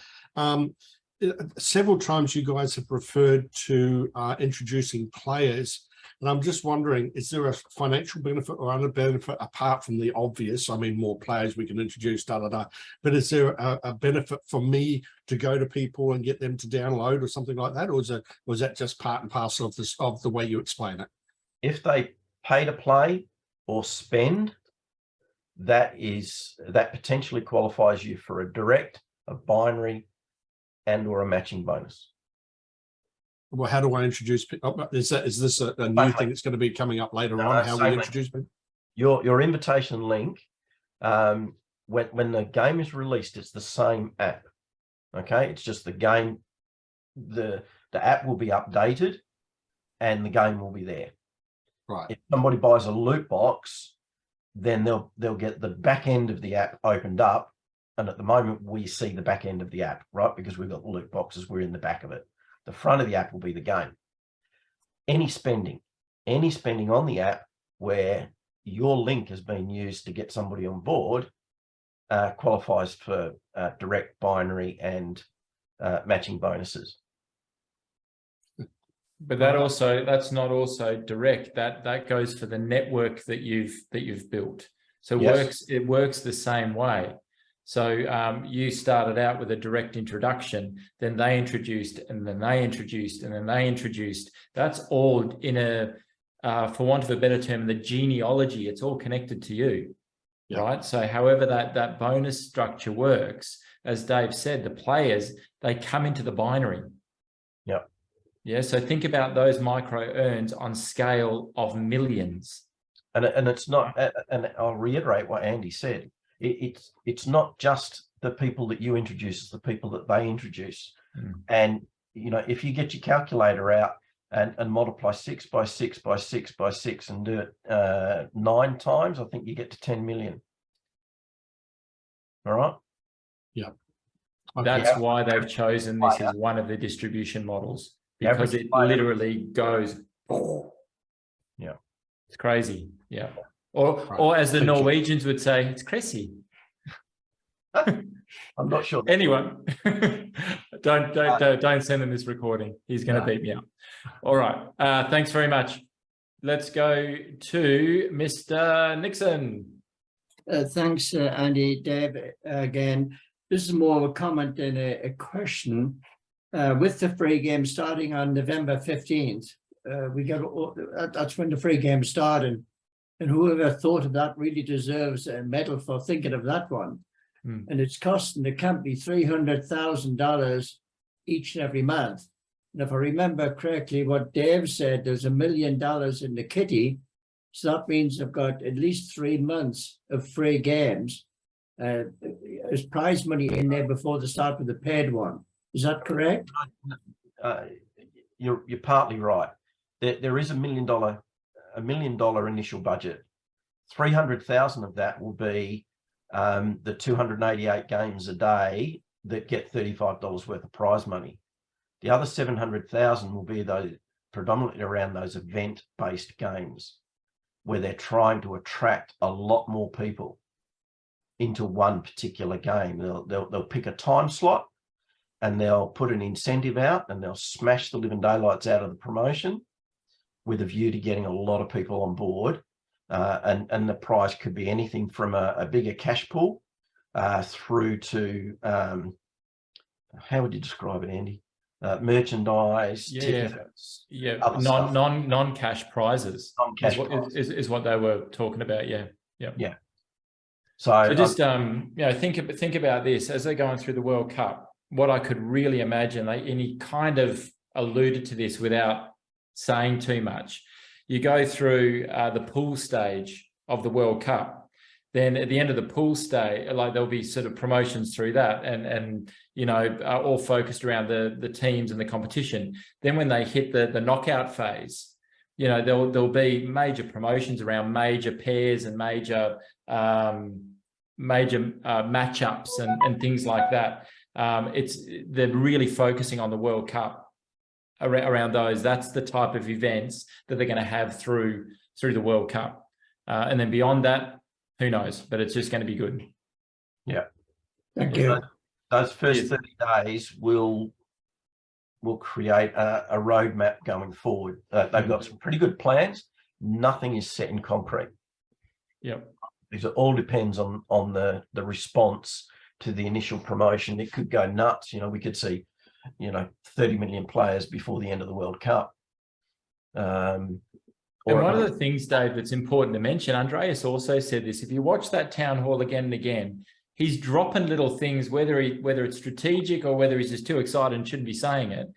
Several times you guys have referred to introducing players, and I'm just wondering, is there a financial benefit or other benefit apart from the obvious? I mean, more players we can introduce, but is there a benefit for me to go to people and get them to download or something like that? Or was that just part and parcel of this, of the way you explain it? If they pay to play or spend, that potentially qualifies you for a direct, a binary, and or a matching bonus. Well, how do I introduce people? Is this a new thing that's going to be coming up later on? How we introduce people? Your invitation link, when the game is released, it's the same app. Okay, it's just the game. The app will be updated, and the game will be there. Right. If somebody buys a loot box, then they'll get the back end of the app opened up, and at the moment we see the back end of the app, right? Because we've got loot boxes, we're in the back of it. The front of the app will be the game. Any spending on the app where your link has been used to get somebody on board qualifies for direct, binary, and matching bonuses. But that's not also direct. That goes for the network that you've built. So yes. it works the same way. So you started out with a direct introduction, then they introduced, and then they introduced, and then they introduced. That's all in a, for want of a better term, the genealogy. It's all connected to you, right? So however that bonus structure works, as Dave said, the players, they come into the binary. Yep. Yeah. So think about those micro earns on scale of millions. And it's not, and I'll reiterate what Andy said. It's not just the people that you introduce, it's the people that they introduce. And, you know, if you get your calculator out and multiply 6 by 6 by 6 by 6 and do it 9 times, I think you get to 10 million. All right. Yeah. That's why they've chosen this as one of the distribution models, because it literally goes, yeah, it's crazy. Yeah. Or as the Norwegians would say, it's crazy. I'm not sure. Anyone, don't send him this recording. He's going to beat me up. All right. Thanks very much. Let's go to Mr. Nixon. Thanks, Andy. Dave, again. This is more of a comment than a question. with the free game starting on November 15th. That's when the free game started. And whoever thought of that really deserves a medal for thinking of that one. And it's costing the company $300,000 each and every month. And if I remember correctly, what Dave said, there's $1 million in the kitty. So that means I've got at least 3 months of free games. There's prize money in there before the start of the paid one. Is that correct? You're partly right. There is $1 million initial budget. 300,000 of that will be the 288 games a day that get $35 worth of prize money. The other 700,000 will be those predominantly around those event-based games where they're trying to attract a lot more people into one particular game. They'll pick a time slot and they'll put an incentive out and they'll smash the living daylights out of the promotion with a view to getting a lot of people on board. And the prize could be anything from a bigger cash pool through to, how would you describe it, Andy? Merchandise, tickets, non-cash prizes. Non-cash is what they were talking about. Yeah. So just think about this as they're going through the World Cup. What I could really imagine, and he kind of alluded to this without saying too much. You go through the pool stage of the World Cup. Then at the end of the pool stage, like there'll be sort of promotions through that and all focused around the teams and the competition. Then when they hit the knockout phase, there'll be major promotions around major pairs and major matchups and things like that. They're really focusing on the World Cup around those. That's the type of events that they're going to have through the World Cup. And then beyond that, who knows? But it's just going to be good. Yeah. Thank you. Those first 30 days will create a roadmap going forward. They've got some pretty good plans. Nothing is set in concrete. Yep. Because it all depends on the response to the initial promotion. It could go nuts. We could see 30 million players before the end of the World Cup. And one of the things, Dave, that's important to mention, Andreas also said this, if you watch that town hall again and again, he's dropping little things, whether it's strategic or whether he's just too excited and shouldn't be saying it.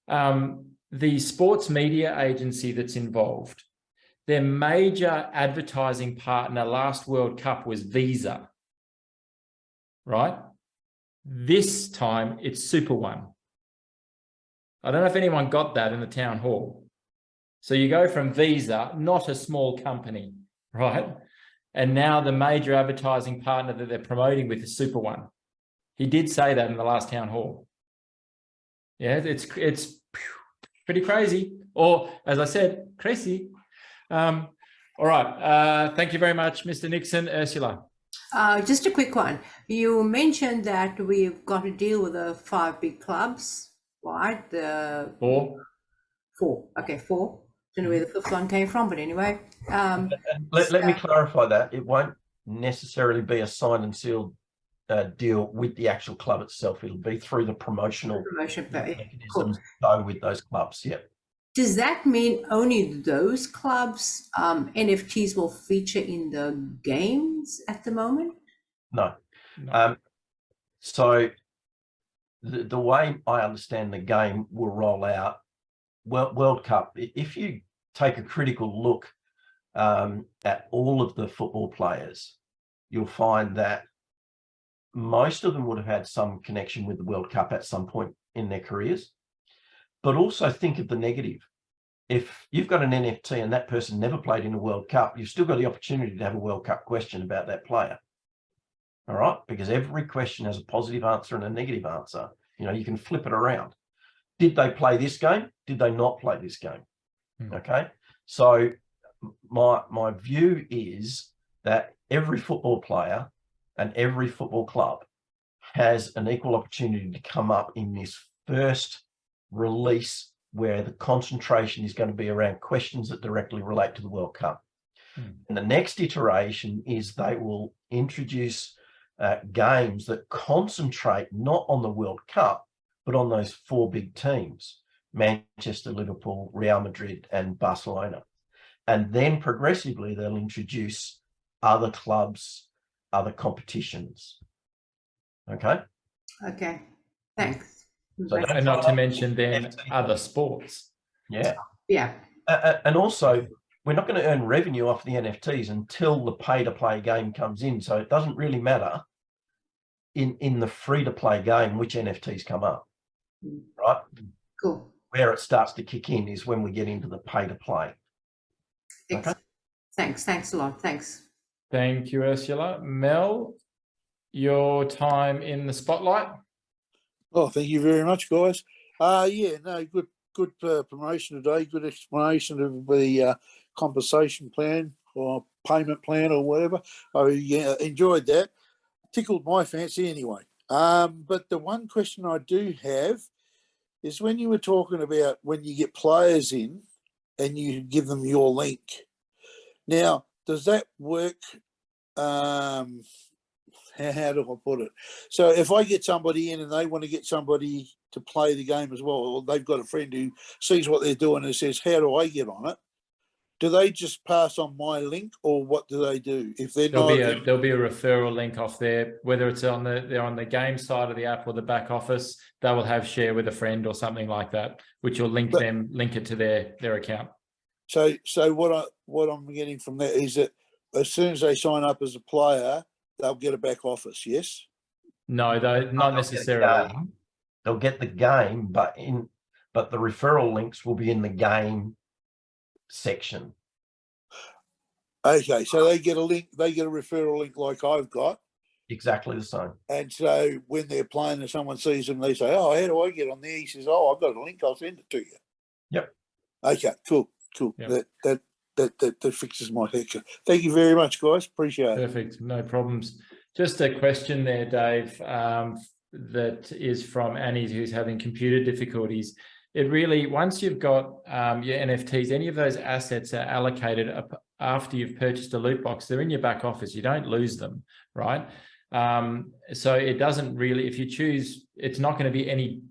The sports media agency that's involved, their major advertising partner last World Cup was Visa, right? This time it's SuperOne. I don't know if anyone got that in the town hall. So you go from Visa, not a small company, right? And now the major advertising partner that they're promoting with is SuperOne. He did say that in the last town hall. Yeah, it's pretty crazy. Or, as I said, crazy. All right. Thank you very much, Mr. Nixon. Ursula. Just a quick one. You mentioned that we've got to deal with the 5 big clubs, right? The 4. 4. Okay, 4. Don't know where the 5th one came from, but anyway. Let me clarify that. It won't necessarily be a signed and sealed deal with the actual club itself. It'll be through the promotional mechanisms go with those clubs. Yeah. Does that mean only those clubs NFTs will feature in the games at the moment? No. So the way I understand the game will roll out, World Cup, if you take a critical look at all of the football players, you'll find that most of them would have had some connection with the World Cup at some point in their careers. But also think of the negative. If you've got an NFT and that person never played in a World Cup, you've still got the opportunity to have a World Cup question about that player. All right? Because every question has a positive answer and a negative answer. You can flip it around. Did they play this game? Did they not play this game? Okay. So my view is that every football player and every football club has an equal opportunity to come up in this first release where the concentration is going to be around questions that directly relate to the World Cup. And the next iteration is they will introduce games that concentrate not on the World Cup, put on those 4 big teams, Manchester, Liverpool, Real Madrid, and Barcelona. And then progressively they'll introduce other clubs, other competitions. Okay. Okay, thanks. So And not to mention then other sports. Yeah. Yeah, And also, we're not going to earn revenue off the NFTs until the pay-to-play game comes in. So it doesn't really matter in the free-to-play game which NFTs come up, right? cool. Where it starts to kick in is when we get into the pay-to-play. Okay. Thanks a lot. Thanks. Thank you, Ursula. Mel, your time in the spotlight. Oh, thank you very much, guys. Yeah, no, good promotion today. Good explanation of the compensation plan or payment plan or whatever. I enjoyed that. Tickled my fancy anyway. But the one question I do have is when you were talking about when you get players in and you give them your link. Now, does that work? How do I put it? So if I get somebody in and they want to get somebody to play the game as well, or they've got a friend who sees what they're doing and says, how do I get on it? Do they just pass on my link, or what do they do if they're There'll not? be a referral link off there, whether it's on they're on the game side of the app or the back office. They will have share with a friend or something like that, which will link it to their account. So what I'm getting from that is that as soon as they sign up as a player, they'll get a back office. Yes. No, not necessarily. They'll get the game, but the referral links will be in the game section. Okay, so they get a link, they get a referral link like I've got. Exactly the same. And so when they're playing and someone sees them, they say, oh, how do I get on there? He says, oh, I've got a link, I'll send it to you. Yep. Okay, cool. Yep. That fixes my picture. Thank you very much, guys. Appreciate it. Perfect, no problems. Just a question there, Dave, that is from Annie, who's having computer difficulties. It really, once you've got your NFTs, any of those assets are allocated up after you've purchased a loot box. They're in your back office. You don't lose them, right? So it doesn't really, if you choose, it's not going to be any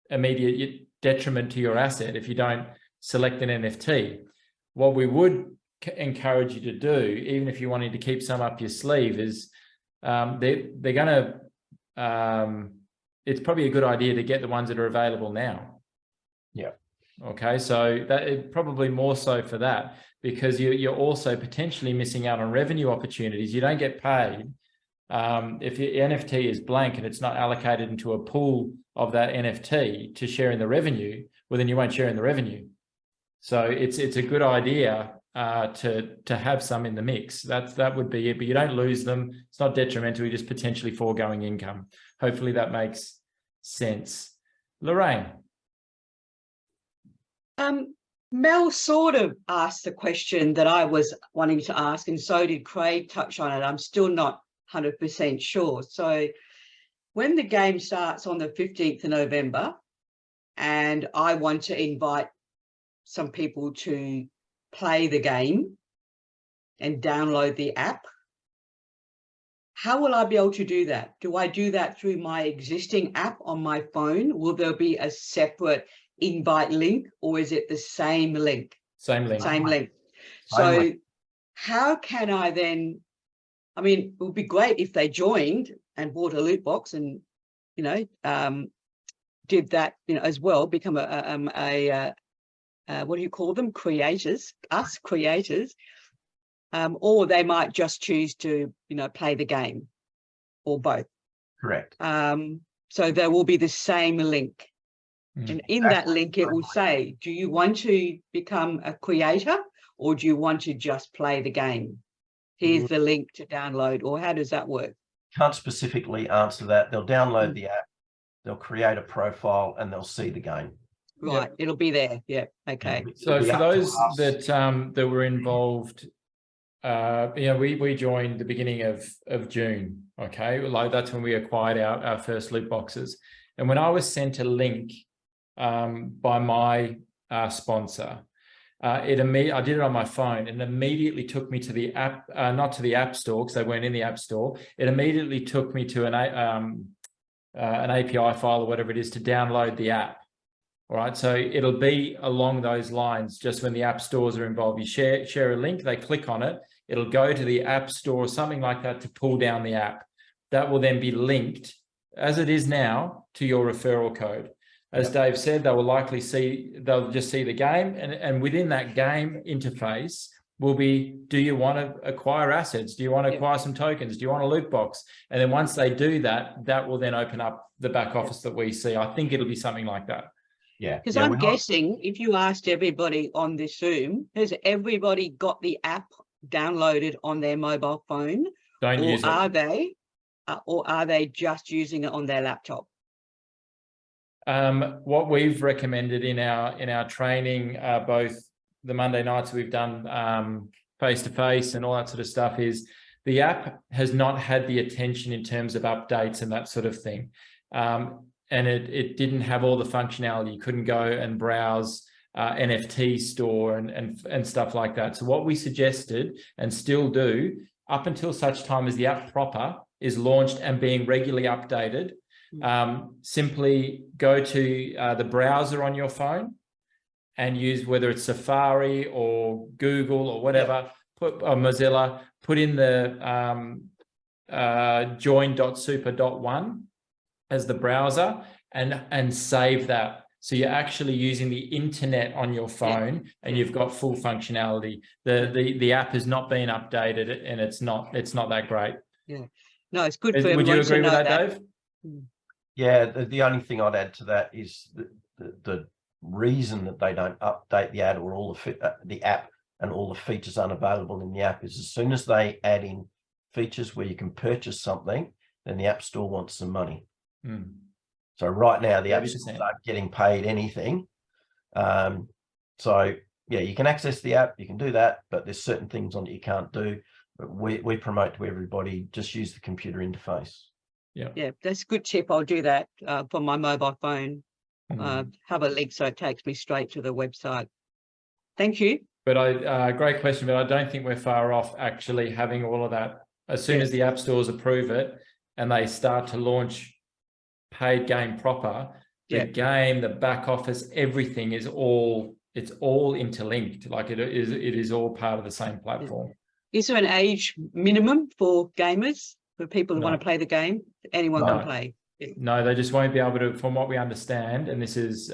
immediate detriment to your asset if you don't select an NFT. What we would encourage you to do, even if you wanted to keep some up your sleeve, is they're going to, it's probably a good idea to get the ones that are available now. Yeah. Okay, so that is probably more so for that, because you're also potentially missing out on revenue opportunities. You don't get paid if your NFT is blank and it's not allocated into a pool of that NFT to share in the revenue. Well, then you won't share in the revenue. So it's a good idea to have some in the mix. That would be it, but you don't lose them. It's not detrimental. You're just potentially foregoing income. Hopefully that makes sense. Lorraine. Mel sort of asked the question that I was wanting to ask, and so did Craig touch on it. I'm still not 100% sure. So when the game starts on the 15th of November, and I want to invite some people to play the game and download the app, how will I be able to do that? Do I do that through my existing app on my phone? Will there be a separate invite link, or is it the same link? Same link. Same link. So how can I then, I mean, it would be great if they joined and bought a loot box and, you know, did that, you know, as well, become a what do you call them? Creators, us creators. Or they might just choose to, you know, play the game, or both. Correct. So there will be the same link. And in that link, it will say, do you want to become a creator, or do you want to just play the game? Here's the link to download, or how does that work? Can't specifically answer that. They'll download the app, they'll create a profile, and they'll see the game. Right, it'll be there. Yeah, okay. So for those that were involved, you know, we joined the beginning of June. Okay, like that's when we acquired our first loot boxes, and when I was sent a link by my sponsor, I did it on my phone, and immediately took me to the app, not to the app store because they weren't in the app store. It immediately took me to an API file or whatever it is to download the app. All right, so it'll be along those lines. Just when the app stores are involved, you share a link, they click on it, it'll go to the app store or something like that to pull down the app. That will then be linked, as it is now, to your referral code. As Dave said, they will likely they'll just see the game, and within that game interface will be, do you want to acquire assets? Do you want to acquire some tokens? Do you want a loot box? And then once they do that, that will then open up the back office that we see. I think it'll be something like that. Yeah. Because I'm guessing if you asked everybody on this Zoom, has everybody got the app downloaded on their mobile phone? Don't use it. Or are they just using it on their laptop? What we've recommended in our training, both the Monday nights we've done face-to-face and all that sort of stuff, is the app has not had the attention in terms of updates and that sort of thing. And it didn't have all the functionality. You couldn't go and browse NFT store and stuff like that. So what we suggested, and still do, up until such time as the app proper is launched and being regularly updated, simply go to the browser on your phone and use, whether it's Safari or Google or whatever, put Mozilla, put in the join.super.one as the browser and save that. So you're actually using the internet on your phone and you've got full functionality. The app has not been updated and it's not that great. Yeah. No, it's good for everyone. Would you agree with that, Dave? Yeah, the only thing I'd add to that is the reason that they don't update the ad or all the app and all the features unavailable in the app is as soon as they add in features where you can purchase something, then the App Store wants some money. So right now the App Stores aren't getting paid anything. So yeah, you can access the app, you can do that, but there's certain things on it you can't do. But we promote to everybody, just use the computer interface. Yeah, that's a good tip. I'll do that for my mobile phone. Have a link so it takes me straight to the website. Thank you. But great question, but I don't think we're far off actually having all of that. As soon as the app stores approve it and they start to launch paid game proper, the game, the back office, everything is all interlinked. Like it is all part of the same platform. Is there an age minimum for gamers, for people who want to play the game? Anyone can play? No, they just won't be able to, from what we understand, and this is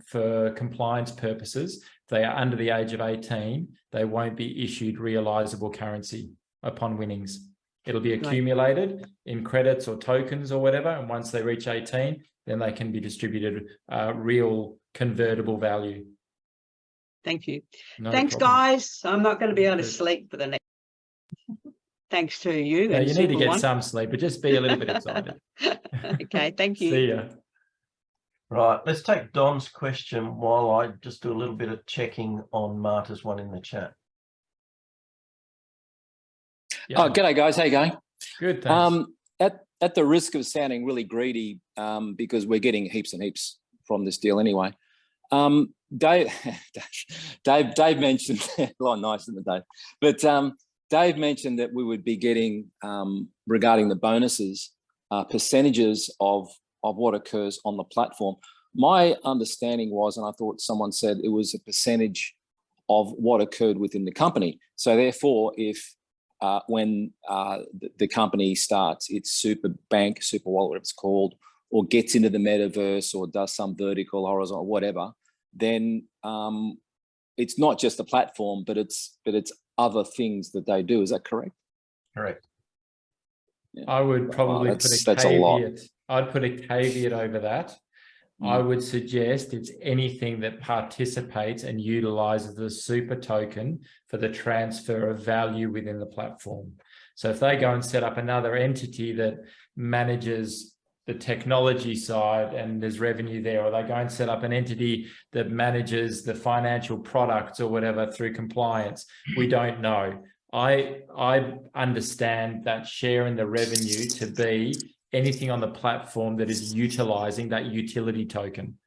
for compliance purposes, if they are under the age of 18, they won't be issued realizable currency upon winnings. It'll be accumulated in credits or tokens or whatever, and once they reach 18, then they can be distributed real convertible value. Thank you. Thanks, guys. I'm not going to be able to sleep for the next. Thanks to you. Yeah, you need to get some sleep, but just be a little bit excited. Okay, thank you. See ya. Right, let's take Don's question while I just do a little bit of checking on Marta's one in the chat. Yeah. Oh, g'day guys, how you going? Good, thanks. At the risk of sounding really greedy, because we're getting heaps and heaps from this deal anyway. Dave mentioned a lot nicer than Dave, but Dave mentioned that we would be getting, regarding the bonuses, percentages of what occurs on the platform. My understanding was, and I thought someone said it was a percentage of what occurred within the company. So therefore, if when the company starts its super bank, super wallet, whatever it's called, or gets into the metaverse or does some vertical, horizontal, whatever, then it's not just the platform, but it's other things that they do. Is that correct? Correct. Yeah. I would probably put a caveat. I'd put a caveat over that. I would suggest it's anything that participates and utilizes the super token for the transfer of value within the platform. So if they go and set up another entity that manages the technology side and there's revenue there, or they go and set up an entity that manages the financial products or whatever through compliance, we don't know. I understand that share in the revenue to be anything on the platform that is utilizing that utility token.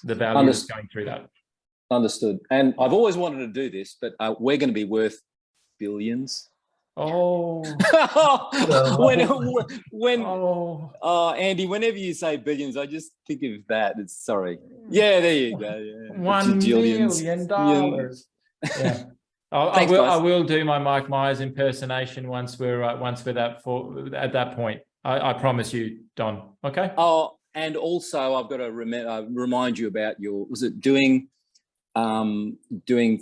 The value is going through that. Understood. And I've always wanted to do this, but we're going to be worth billions Oh, when oh, Andy, whenever you say billions, I just think of that. It's sorry. Yeah, there you go. Yeah. $1 million. Yeah. Thanks, I guys. will do my Mike Myers impersonation once we're at that point. I promise you, Don. Okay. Oh, and also I've got to remind you about was it doing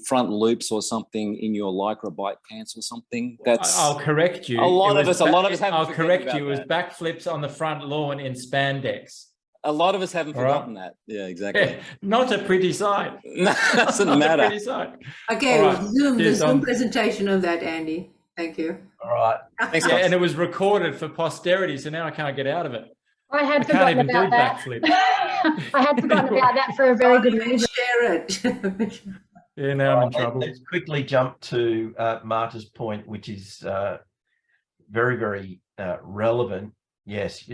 front loops or something in your Lycra bike pants or something? I'll correct you. A lot of us haven't. I'll correct you. It was backflips on the front lawn in spandex. A lot of us haven't forgotten that. Yeah, exactly. Yeah, not a pretty sight. No, doesn't matter. A pretty sight. Okay, Right. the Zoom presentation of that, Andy. Thank you. All right. Thanks, Yeah, guys. and it was recorded for posterity, so now I can't get out of it. I had I can't forgotten even do about that. backflips. I had forgotten about that for a very good reason. Share it. Yeah, now I'm in trouble. Let's quickly jump to Marta's point, which is very, very relevant. Yes,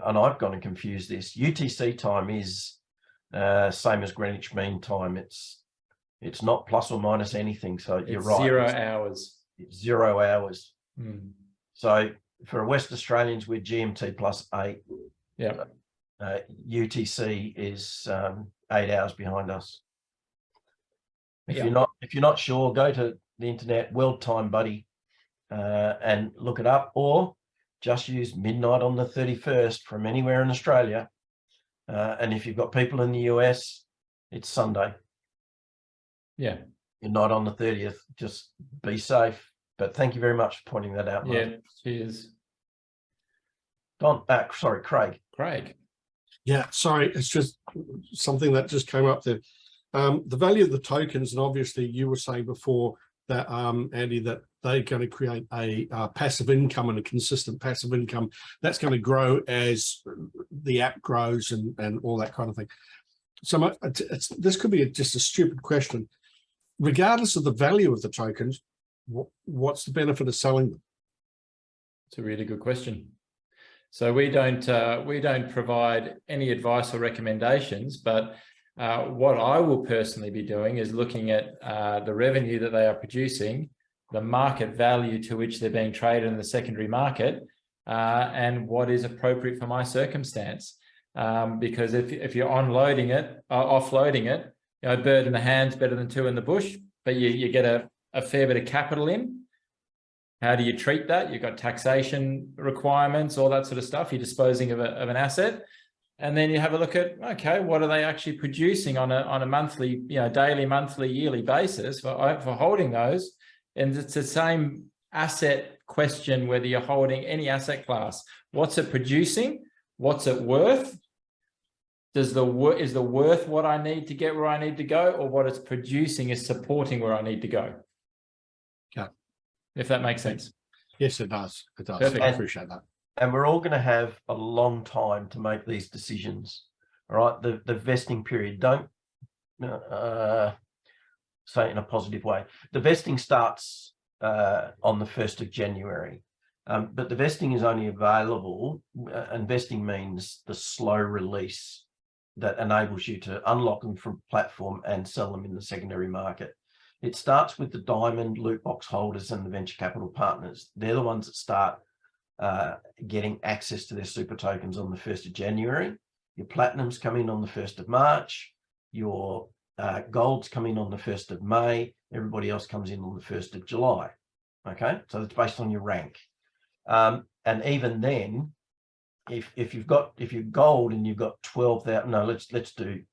and I've gone and confused this. UTC time is same as Greenwich Mean Time. It's not plus or minus anything. So you're It's right. 0 hours. It's 0 hours. Hmm. So for West Australians, we're GMT plus 8. Yeah. UTC is 8 hours behind us. If Yeah. you're not sure, go to the internet, World Time Buddy, and look it up, or just use midnight on the 31st from anywhere in Australia. And if you've got people in the US, it's Sunday. Yeah. Midnight on the 30th. Just be safe. But thank you very much for pointing that out, Mark. Yeah. Cheers. Don, sorry, Craig. Craig. Yeah, sorry, it's just something that just came up there. The value of the tokens, and obviously you were saying before that, Andy, that they're going to create a passive income and a consistent passive income that's going to grow as the app grows and all that kind of thing. So this could be just a stupid question. Regardless of the value of the tokens, what's the benefit of selling them? It's a really good question. So we don't provide any advice or recommendations, but what I will personally be doing is looking at the revenue that they are producing, the market value to which they're being traded in the secondary market, and what is appropriate for my circumstance. Because if you're offloading it, you know, a bird in the hand's better than two in the bush, but you get a fair bit of capital in. How do you treat that? You've got taxation requirements, all that sort of stuff. You're disposing of an asset. And then you have a look at, okay, what are they actually producing on a monthly, you know, daily, monthly, yearly basis for holding those? And it's the same asset question, whether you're holding any asset class. What's it producing? What's it worth? Is the worth what I need to get where I need to go, or what it's producing is supporting where I need to go? Okay. If that makes sense. Yes, it does. It does. Perfect. I appreciate that. And we're all going to have a long time to make these decisions. All right. The vesting period, don't say it in a positive way. The vesting starts on the 1st of January. But the vesting is only available, and vesting means the slow release that enables you to unlock them from platform and sell them in the secondary market. It starts with the diamond loot box holders and the venture capital partners. They're the ones that start getting access to their super tokens on the 1st of January. Your platinums come in on the 1st of March. Your golds come in on the 1st of May. Everybody else comes in on the 1st of July. Okay, so it's based on your rank. And even then, if you're gold and you've got 12,000, no, let's do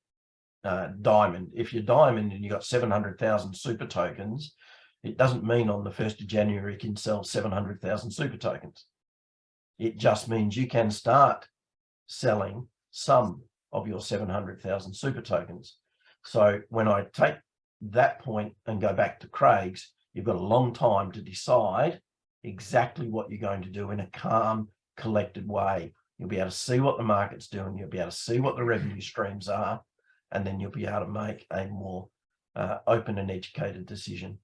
diamond. If you're diamond and you've got 700,000 super tokens, it doesn't mean on the 1st of January you can sell 700,000 super tokens. It just means you can start selling some of your 700,000 super tokens. So when I take that point and go back to Craig's, you've got a long time to decide exactly what you're going to do in a calm, collected way. You'll be able to see what the market's doing. You'll be able to see what the revenue streams are, and then you'll be able to make a more open and educated decision.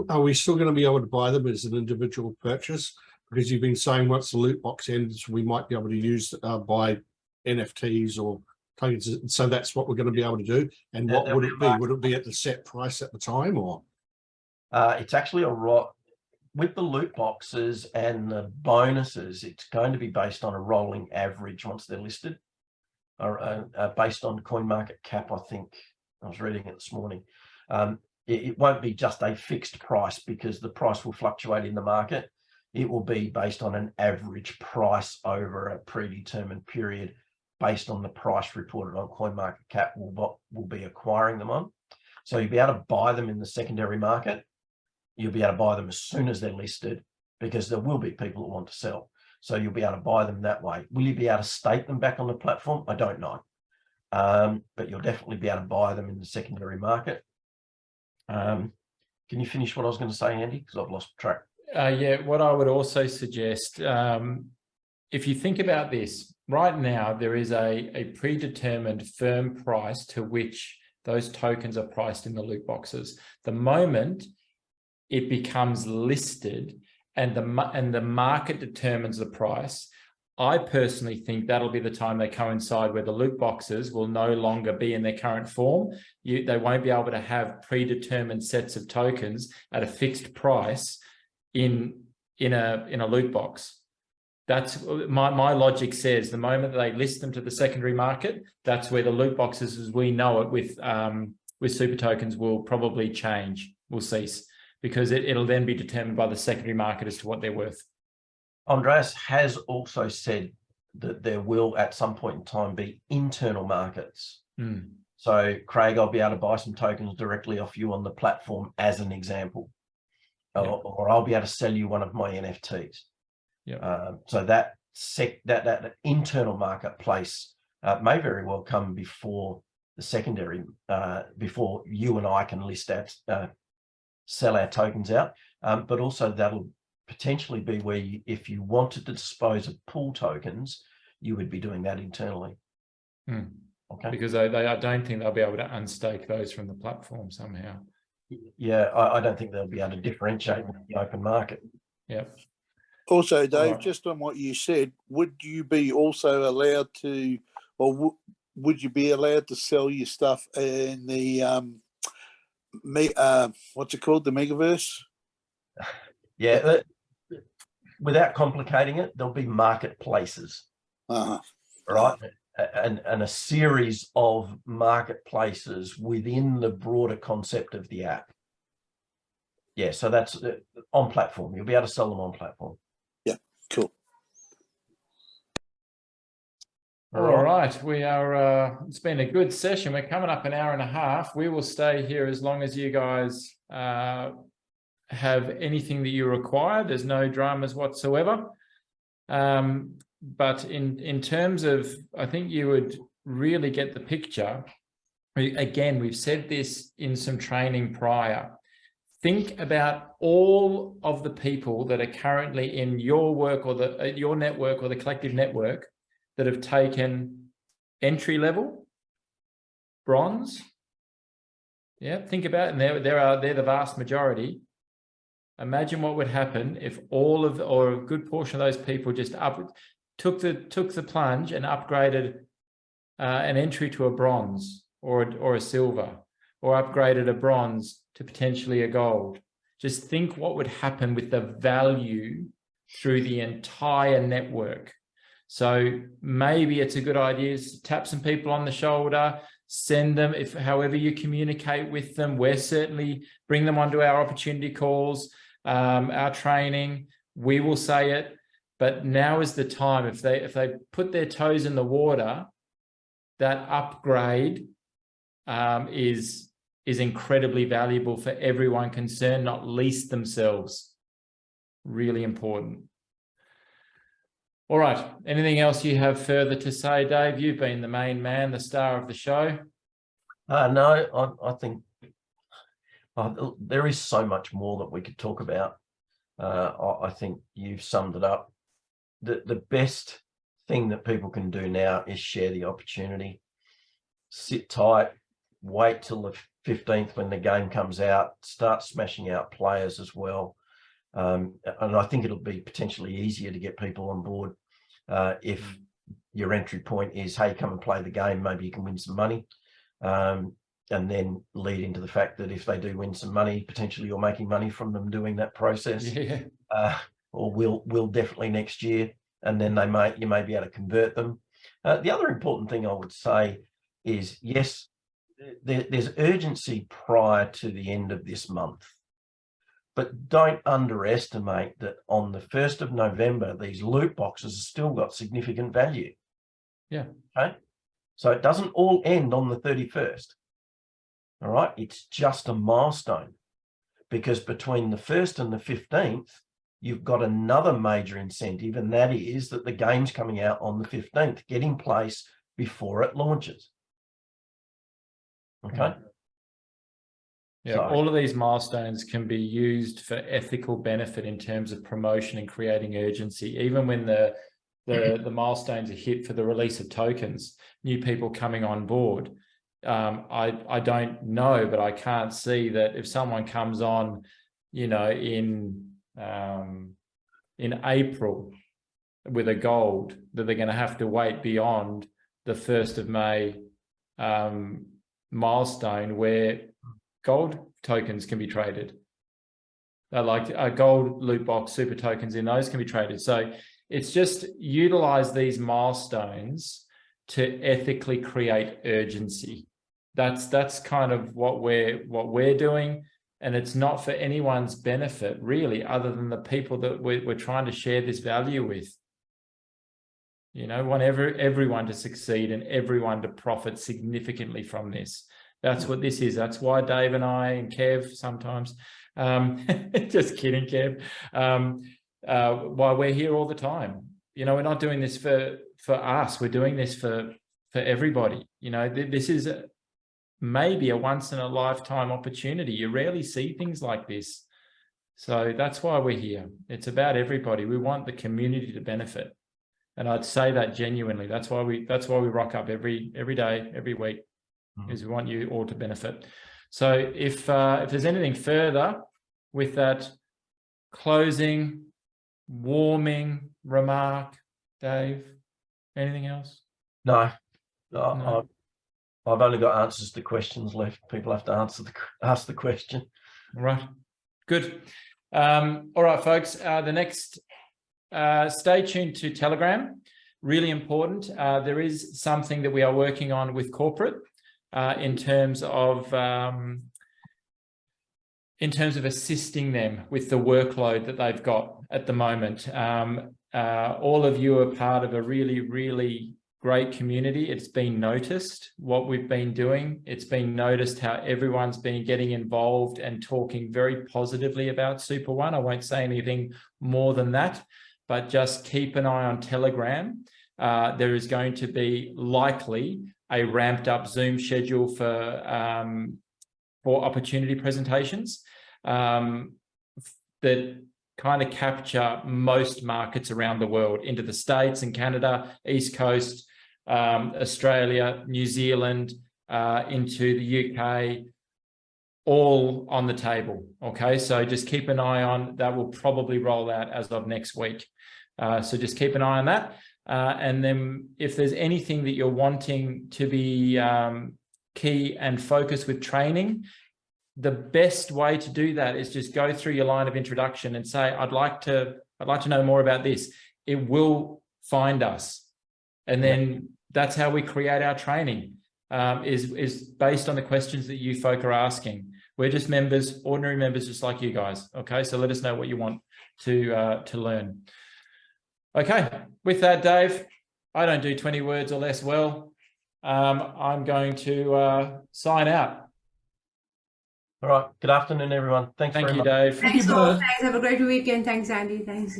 Are we still going to be able to buy them as an individual purchase? Because you've been saying once the loot box ends, we might be able to use buy NFTs or tokens. So that's what we're going to be able to do. And what would it be? Would it be at the set price at the time, or? It's actually with the loot boxes and the bonuses, it's going to be based on a rolling average once they're listed, or based on coin market cap. I think I was reading it this morning. It won't be just a fixed price, because the price will fluctuate in the market. It will be based on an average price over a predetermined period, based on the price reported on CoinMarketCap will be acquiring them on. So you'll be able to buy them in the secondary market. You'll be able to buy them as soon as they're listed, because there will be people that want to sell. So you'll be able to buy them that way. Will you be able to stake them back on the platform? I don't know. But you'll definitely be able to buy them in the secondary market. Can you finish what I was going to say, Andy? Because I've lost track. Yeah, what I would also suggest, if you think about this, right now, there is a predetermined firm price to which those tokens are priced in the loot boxes. The moment it becomes listed and the market determines the price, I personally think that'll be the time they coincide where the loot boxes will no longer be in their current form. They won't be able to have predetermined sets of tokens at a fixed price in a loot box. That's my logic says the moment that they list them to the secondary market, that's where the loot boxes as we know it with super tokens will probably change, will cease, because it'll then be determined by the secondary market as to what they're worth. Andreas has also said that there will at some point in time be internal markets. So Craig, I'll be able to buy some tokens directly off you on the platform as an example. Or I'll be able to sell you one of my NFTs. So that internal marketplace may very well come before the secondary, before you and I can list sell our tokens out. But also that'll potentially be where if you wanted to dispose of pool tokens, you would be doing that internally. Okay. Because I don't think they'll be able to unstake those from the platform somehow. Yeah, I don't think they'll be able to differentiate with the open market. Yep. Also, Dave, just on what you said, would you be also allowed to, or would you be allowed to sell your stuff in the what's it called, the Megaverse? Yeah, without complicating it, there'll be marketplaces, right? And a series of marketplaces within the broader concept of the app. Yeah, so that's on platform. You'll be able to sell them on platform. Yeah, cool. All right, we are. It's been a good session. We're coming up an hour and a half. We will stay here as long as you guys have anything that you require. There's no dramas whatsoever. But in terms of, I think you would really get the picture. Again, we've said this in some training prior. Think about all of the people that are currently in your work or your network or the collective network that have taken entry level, bronze. Yeah, think about it. And they're the vast majority. Imagine what would happen if all of, or a good portion of those people just took the plunge and upgraded an entry to a bronze or a silver, or upgraded a bronze to potentially a gold. Just think what would happen with the value through the entire network. So maybe it's a good idea to tap some people on the shoulder, send them, if however you communicate with them, we're certainly bring them onto our opportunity calls, our training, we will say it. But now is the time, if they put their toes in the water, that upgrade is incredibly valuable for everyone concerned, not least themselves. Really important. All right. Anything else you have further to say, Dave? You've been the main man, the star of the show. No, I think there is so much more that we could talk about. I think you've summed it up. The best thing that people can do now is share the opportunity. Sit tight, wait till the 15th when the game comes out, start smashing out players as well. And I think it'll be potentially easier to get people on board if your entry point is, hey, come and play the game, maybe you can win some money. and then lead into the fact that if they do win some money, potentially you're making money from them doing that process, or will definitely next year, and then you may be able to convert them. The other important thing I would say is, yes, there's urgency prior to the end of this month, but don't underestimate that on the 1st of November, these loot boxes have still got significant value. Yeah. Okay. So it doesn't all end on the 31st. All right. It's just a milestone, because between the 1st and the 15th, you've got another major incentive, and that is that the game's coming out on the 15th. Get in place before it launches. Okay. Yeah, So, all of these milestones can be used for ethical benefit in terms of promotion and creating urgency. Even when the milestones are hit for the release of tokens, new people coming on board, I don't know, but I can't see that if someone comes on, you know, in April with a gold, that they're going to have to wait beyond the 1st of May milestone where gold tokens can be traded. Like a gold loot box, super tokens in those can be traded. So it's just utilize these milestones to ethically create urgency. That's kind of what we're doing. And it's not for anyone's benefit, really, other than the people that we're trying to share this value with. You know, want everyone to succeed and everyone to profit significantly from this. That's what this is. That's why Dave and I and Kev sometimes, just kidding, Kev, why we're here all the time. You know, we're not doing this for us. We're doing this for everybody. You know, this is maybe a once in a lifetime opportunity. You rarely see things like this. So that's why we're here. It's about everybody. We want the community to benefit. And I'd say that genuinely. That's why we rock up every day, every week, is we want you all to benefit. So if there's anything further with that closing, warming remark, Dave, anything else? No. I've only got answers to questions left. People have to ask the question. Right. Good. All right, folks. The next, stay tuned to Telegram. Really important. There is something that we are working on with corporate in terms of assisting them with the workload that they've got at the moment. All of you are part of a really, really great community. It's been noticed what we've been doing. It's been noticed how everyone's been getting involved and talking very positively about SuperOne. I won't say anything more than that, but just keep an eye on Telegram. There is going to be likely a ramped up Zoom schedule for opportunity presentations that kind of capture most markets around the world, into the States and Canada, East Coast, Australia, New Zealand, into the UK, all on the table. Okay, so just keep an eye on that. Will probably roll out as of next week. So just keep an eye on that. And then if there's anything that you're wanting to be key and focus with training, the best way to do that is just go through your line of introduction and say, I'd like to know more about this. It will find us. And then that's how we create our training, is based on the questions that you folk are asking. We're just members, ordinary members, just like you guys. Okay, so let us know what you want to learn. Okay, with that, Dave, I don't do 20 words or less well. I'm going to sign out. All right. Good afternoon, everyone. Thank you, Dave. Thanks, all. Thanks. Have a great weekend. Thanks, Andy. Thanks.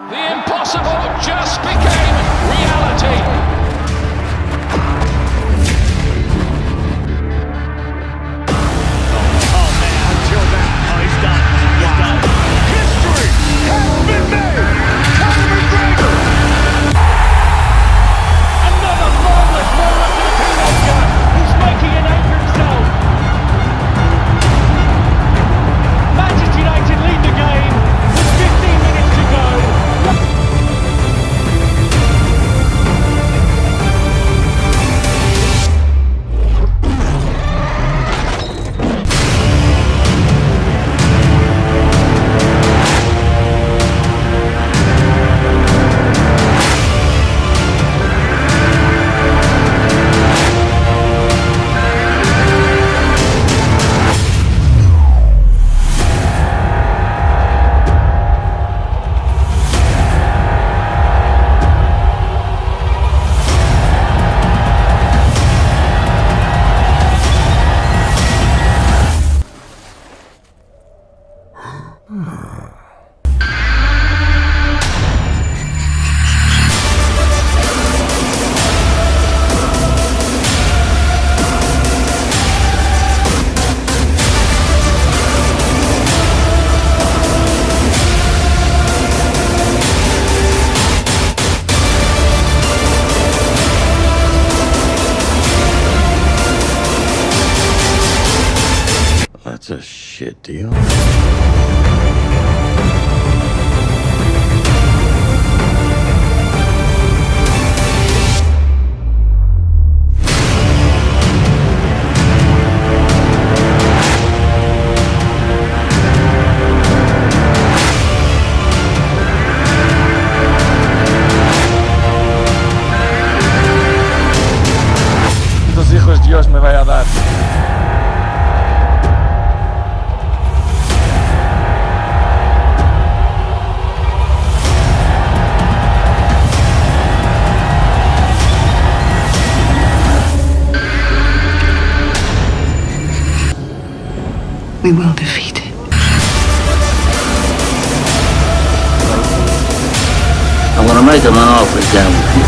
The impossible just became reality. That's a shit deal. ¿Cuántos hijos Dios me vaya a dar? We will defeat it. I'm gonna make him an offer again.